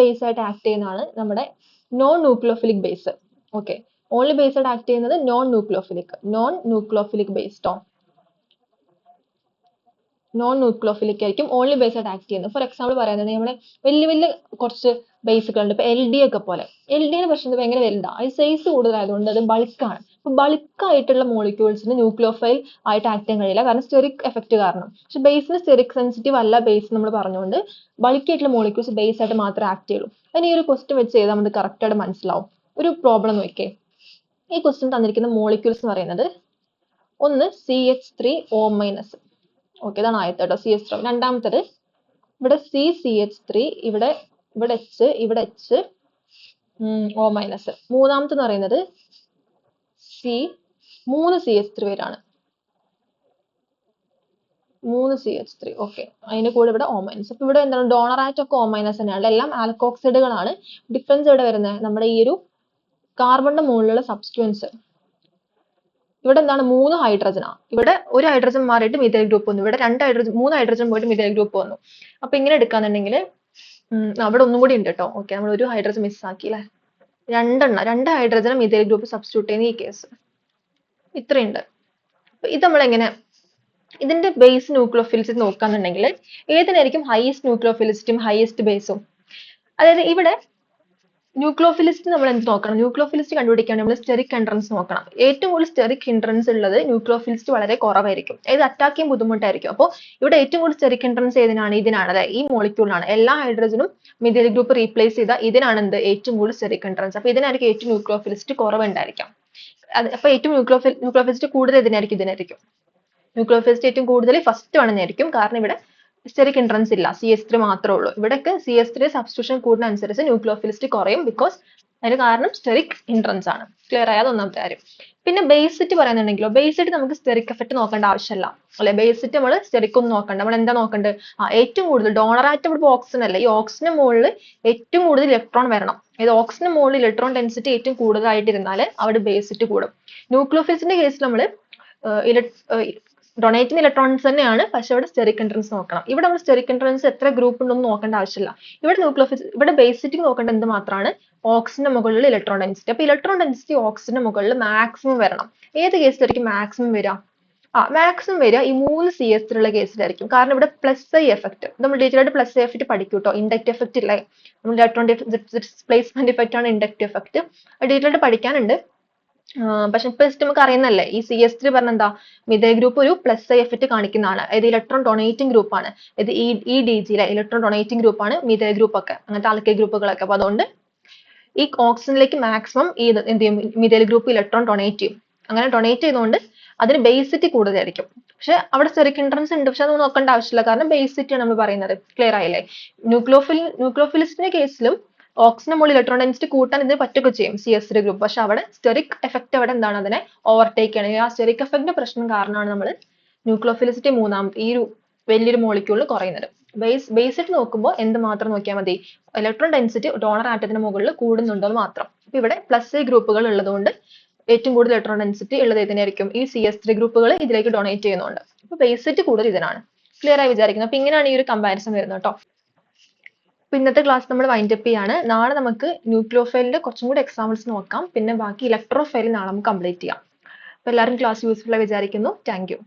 ബേസ് ആയിട്ട് ആക്ട് ചെയ്യുന്നതാണ് നമ്മുടെ non nucleophilic base. Okay, only base ആയിട്ട് ആക്ട് ചെയ്യുന്നത് non nucleophilic based on non nucleophilic ആയിരിക്കും ഓൺലി ബേസ് ആയിട്ട് ആക്ട് ചെയ്യുന്നത്. ഫോർ എക്സാമ്പിൾ പറയുന്നത് നമ്മുടെ വലിയ വലിയ കുറച്ച് ബേസുകളുണ്ട്. ഇപ്പൊ LD ഒക്കെ പോലെ. LD പ്രശ്നം ഭയങ്കര വലുതാണ്, അത് സൈസ് കൂടുതലായതുകൊണ്ട് അത് ബൾക്കാണ്. അപ്പൊ ബൾക്ക് ആയിട്ടുള്ള മോളിക്യൂൾസിന് ന്യൂക്ലിയോഫൈൽ ആയിട്ട് ആക്ട് ചെയ്യാൻ കഴിയില്ല, കാരണം സ്റ്റെറിക് എഫക്റ്റ് കാരണം. പക്ഷെ ബേസിന് സ്റ്റെറിക് സെൻസിറ്റീവ് അല്ല ബേസ് നമ്മൾ പറഞ്ഞുകൊണ്ട് ബൾക്ക് ആയിട്ടുള്ള മോളിക്യൂൾസ് ബേസ് ആയിട്ട് മാത്രമേ ആക്ട് ചെയ്യുള്ളൂ. അതിന് ഈ ഒരു ക്വസ്റ്റ്യൻ വെച്ച് ചെയ്താൽ നമുക്ക് കറക്റ്റ് ആയിട്ട് മനസ്സിലാവും. ഒരു പ്രോബ്ലം നോക്കിയേ. ഈ ക്വസ്റ്റ്യൻ തന്നിരിക്കുന്ന മോളിക്യൂൾസ് എന്ന് പറയുന്നത് ഒന്ന് CH3O-. ഓക്കെ, ഇതാണ് ആദ്യത്തെ കേട്ടോ, CH3. രണ്ടാമത്തേത് ഇവിടെ CH3, ഇവിടെ H, ഇവിടെ H, O-. മൂന്നാമത്തെന്ന് പറയുന്നത് മൂന്ന് CH3 പേരാണ്, 3 CH3. ഓക്കെ, അതിന്റെ കൂടെ ഇവിടെ O-. അപ്പൊ ഇവിടെ എന്താണ്? ഡോണർ ആയിട്ട് ഒക്കെ O- തന്നെയാണ്. എല്ലാം ആൽക്കോക്സൈഡുകളാണ്. ഡിഫറൻസ് ഇവിടെ വരുന്നത് നമ്മുടെ ഈ ഒരു കാർബണിന്റെ മുകളിലുള്ള സബ്സ്റ്റുവൻസ്. ഇവിടെ എന്താണ്? 3 ഹൈഡ്രജനാ. ഇവിടെ ഒരു ഹൈഡ്രജൻ മാറിയിട്ട് മിഥൈൽ ഗ്രൂപ്പ് വന്നു. ഇവിടെ 3 ഹൈഡ്രജൻ പോയിട്ട് മിഥൈൽ ഗ്രൂപ്പ് വന്നു. അപ്പൊ ഇങ്ങനെ എടുക്കാന്നുണ്ടെങ്കിൽ അവിടെ ഒന്നും കൂടി ഉണ്ട് കേട്ടോ. ഓക്കെ, നമ്മൾ ഒരു ഹൈഡ്രജൻ മിസ്സാക്കി അല്ലേ. 2 ഹൈഡ്രജൻ മിഥൈൽ ഗ്രൂപ്പ് സബ്സ്റ്റിറ്റ്യൂട്ട് ചെയ്യുന്ന ഈ കേസ് ഇത്രയുണ്ട്. ഇത് നമ്മൾ എങ്ങനെ ഇതിന്റെ ബേസ് ന്യൂക്ലിയോഫിലിസിറ്റി നോക്കാന്നുണ്ടെങ്കിൽ ഏതിനായിരിക്കും ഹൈയസ്റ്റ് ന്യൂക്ലിയോഫിലിസിറ്റിയും ഹൈയസ്റ്റ് ബേസും? അതായത് ഇവിടെ ന്യൂക്ലിയോഫിലിസിറ്റി നമ്മൾ എന്ത് നോക്കണം? ന്യൂക്ലിയോഫിലിസിറ്റി കണ്ടുപിടിക്കാൻ നമ്മൾ സ്റ്റെറിക് ഹിൻഡ്രൻസ് നോക്കണം. ഏറ്റവും കൂടുതൽ സ്റ്റെറിക് ഹിൻഡ്രൻസ് ഉള്ളത് ന്യൂക്ലിയോഫിലിസിറ്റി വളരെ കുറവായിരിക്കും. ഇത് അറ്റാക്ക് ചെയ്യാൻ ബുദ്ധിമുട്ടായിരിക്കും. അപ്പോൾ ഇവിടെ ഏറ്റവും കൂടുതൽ സ്റ്റെറിക് ഹിൻഡ്രൻസ് ഏതിനാണ്? ഇതിനാണ്, അതായത് ഈ മോളിക്യൂളിനാണ്. എല്ലാ ഹൈഡ്രജനും മിഥൈൽ ഗ്രൂപ്പ് റീപ്ലേസ് ചെയ്ത ഇതിനാണ് എന്ത് ഏറ്റവും കൂടുതൽ സ്റ്റെറിക് ഹിൻഡ്രൻസ്. അപ്പൊ ഇതിനായിരിക്കും ഏറ്റവും ന്യൂക്ലിയോഫിലിസിറ്റി കുറവുണ്ടായിരിക്കാം. അപ്പൊ ഏറ്റവും ന്യൂക്ലിയോഫിലിസിറ്റി കൂടുതൽ ഇതിനായിരിക്കും. ന്യൂക്ലിയോഫിലിസിറ്റി ഏറ്റവും കൂടുതൽ ഫസ്റ്റ് വണ്ണായിരിക്കും, കാരണം ഇവിടെ സ്റ്റെറിക് ഹിൻഡ്രൻസ് ഇല്ല, CH3 മാത്രമേ ഉള്ളൂ. ഇവിടെയൊക്കെ CH3 സബ്സ്റ്റിറ്റ്യൂഷൻ കൂടുന്നതനുസരിച്ച് ന്യൂക്ലിയോഫിലിസിറ്റി കുറയും, ബിക്കോസ് അതിന് കാരണം സ്റ്റെറിക് ഹിൻഡ്രൻസ് ആണ്. ക്ലിയർ ആയത് ഒന്നാമത്തെ കാര്യം. പിന്നെ ബേസിറ്റി പറയുന്നുണ്ടെങ്കിലോ, ബേസിറ്റി നമുക്ക് സ്റ്റെറിക് എഫക്ട് നോക്കേണ്ട ആവശ്യമില്ല അല്ലെ. ബേസിറ്റി നമ്മൾ സ്റ്റെറിക് ഒന്നും നോക്കണ്ട. നമ്മൾ എന്താ നോക്കേണ്ടത്? ഏറ്റവും കൂടുതൽ ഡോണർ ആറ്റം ഇവിടെ ഓക്സിജൻ അല്ലേ, ഈ ഓക്സിജന് മുകളിൽ ഏറ്റവും കൂടുതൽ ഇലക്ട്രോൺ വരണം. ഇത് ഓക്സിജന് മുകളിൽ ഇലക്ട്രോൺ ഡെൻസിറ്റി ഏറ്റവും കൂടുതലായിട്ടിരുന്നാൽ അവിടെ ബേസിറ്റി കൂടും. ന്യൂക്ലിയോഫിലിസിന്റെ കേസിൽ നമ്മൾ ഡൊണേറ്റിംഗ് ഇലക്ട്രോൺസ് തന്നെയാണ്, പക്ഷെ ഇവിടെ സ്റ്റെറിക് ഹിൻഡ്രൻസ് നോക്കണം. ഇവിടെ നമ്മൾ സ്റ്റെറിക് ഹിൻഡ്രൻസ് എത്ര ഗ്രൂപ്പ് ഉണ്ടെന്ന് നോക്കേണ്ട ആവശ്യമില്ല. ഇവിടെ ബേസിറ്റി നോക്കേണ്ട എന്ത് മാത്രമാണ്? ഓക്സിജന്റെ മുകളിൽ ഇലക്ട്രോൺ ഡെൻസിറ്റി. അപ്പൊ ഇലക്ട്രോൺ ഡെൻസിറ്റി ഓക്സിജന്റെ മുകളിൽ മാക്സിമം വരണം. ഏത് കേസിലായിരിക്കും മാക്സിമം വരിക? മാക്സിമം വരിക ഈ 3 CH3 ഉള്ള കേസിലായിരിക്കും. കാരണം ഇവിടെ +I എഫക്ട് നമ്മൾ ഡീറ്റെയിൽ ആയിട്ട് +I എഫക്ട് പഠിക്കും കേട്ടോ. ഇൻഡക്റ്റീവ് എഫക്ട് ഇല്ലേ, നമ്മൾ ഇലക്ട്രോൺ ഡിസ്പ്ലേസ്മെന്റ് ഇഫക്റ്റ് ആണ് ഇൻഡക്റ്റീവ് എഫക്ട്. ഡീറ്റെയിൽ ആയിട്ട് പഠിക്കാനുണ്ട്. പക്ഷെ ഇപ്പൊ ജസ്റ്റ് നമുക്ക് അറിയുന്നല്ലേ, ഈ CH3 പറഞ്ഞ എന്താ? മിഥൈൽ ഗ്രൂപ്പ് ഒരു +I എഫക്ട് കാണിക്കുന്നതാണ്. ഇത് ഇലക്ട്രോൺ ഡൊണേറ്റിംഗ് ഗ്രൂപ്പ് ആണ്. ഇത് EDG ഇലക്ട്രോൺ ഡൊണേറ്റിംഗ് ഗ്രൂപ്പ് ആണ് മിഥൈൽ ഗ്രൂപ്പ് ഒക്കെ, അങ്ങനത്തെ ആൽക്കൈൽ ഗ്രൂപ്പുകളൊക്കെ. അപ്പൊ അതുകൊണ്ട് ഈ ഓക്സിജനിലേക്ക് മാക്സിമം എന്ത് ചെയ്യും? മിഥൈൽ ഗ്രൂപ്പ് ഇലക്ട്രോൺ ഡൊണേറ്റ് ചെയ്യും. അങ്ങനെ ഡൊണേറ്റ് ചെയ്തുകൊണ്ട് അതിന് ബേസിറ്റി കൂടുതലായിരിക്കും. പക്ഷെ അവിടെ സ്റ്റെറിക് ഹിൻഡ്രൻസ് ഉണ്ട്, പക്ഷെ അത് നോക്കേണ്ട ആവശ്യമില്ല, കാരണം ബേസിറ്റി ആണ് നമ്മൾ പറയുന്നത്. ക്ലിയർ ആയില്ലേ? ന്യൂക്ലിയോഫിലിസിന്റെ കേസിലും ഓക്സിജന് മുകളിൽ ഇലക്ട്രോൺ ഡെൻസിറ്റി കൂട്ടാൻ ഇതിന് പറ്റുകയൊക്കെ ചെയ്യും CH3 ഗ്രൂപ്പ്. പക്ഷെ അവിടെ സ്റ്റെറിക് എഫക്ട് അവിടെ എന്താണ്? അതിനെ ഓവർടേക്ക് ചെയ്യണം. ആ സ്റ്റെറിക് എഫക്റ്റിന്റെ പ്രശ്നം കാരണമാണ് നമ്മൾ ന്യൂക്ലിയോഫിലിസിറ്റി മൂന്നാമത്തെ ഈ ഒരു വലിയൊരു മോളിക്യൂളിൽ കുറയുന്നത്. ബേസിറ്റി നോക്കുമ്പോൾ എന്ത് മാത്രം നോക്കിയാൽ മതി? ഇലക്ട്രോൺ ഡെൻസിറ്റി ഡോണർ ആറ്റത്തിന് മുകളിൽ കൂടുന്നുണ്ടോ എന്ന് മാത്രം. അപ്പൊ ഇവിടെ +I ഗ്രൂപ്പുകൾ ഉള്ളതുകൊണ്ട് ഏറ്റവും കൂടുതൽ ഇലക്ട്രോൺ ഡെൻസിറ്റി ഉള്ളത് ഇതിനായിരിക്കും. ഈ CH3 ഗ്രൂപ്പുകൾ ഇതിലേക്ക് ഡൊണേറ്റ് ചെയ്യുന്നുണ്ട്. അപ്പൊ ബേസിറ്റി കൂടുതൽ ഇതിനാണ്. ക്ലിയർ ആയി വിചാരിക്കുന്നു. അപ്പൊ ഇങ്ങനെയാണ് ഈ ഒരു കമ്പാരിസൺ വരുന്നത് കേട്ടോ. അപ്പൊ ഇന്നത്തെ ക്ലാസ് നമ്മൾ വൈൻഡ് അപ്പ് ചെയ്യാണ്. നാളെ നമുക്ക് ന്യൂക്ലിയോഫൈലിന്റെ കുറച്ചും കൂടി എക്സാമ്പിൾസ് നോക്കാം. പിന്നെ ബാക്കി ഇലക്ട്രോഫൈൽ നാളെ നമുക്ക് കംപ്ലീറ്റ് ചെയ്യാം. അപ്പൊ എല്ലാവരും ക്ലാസ് യൂസ്ഫുൾ ആയി വിചാരിക്കുന്നു. Thank you.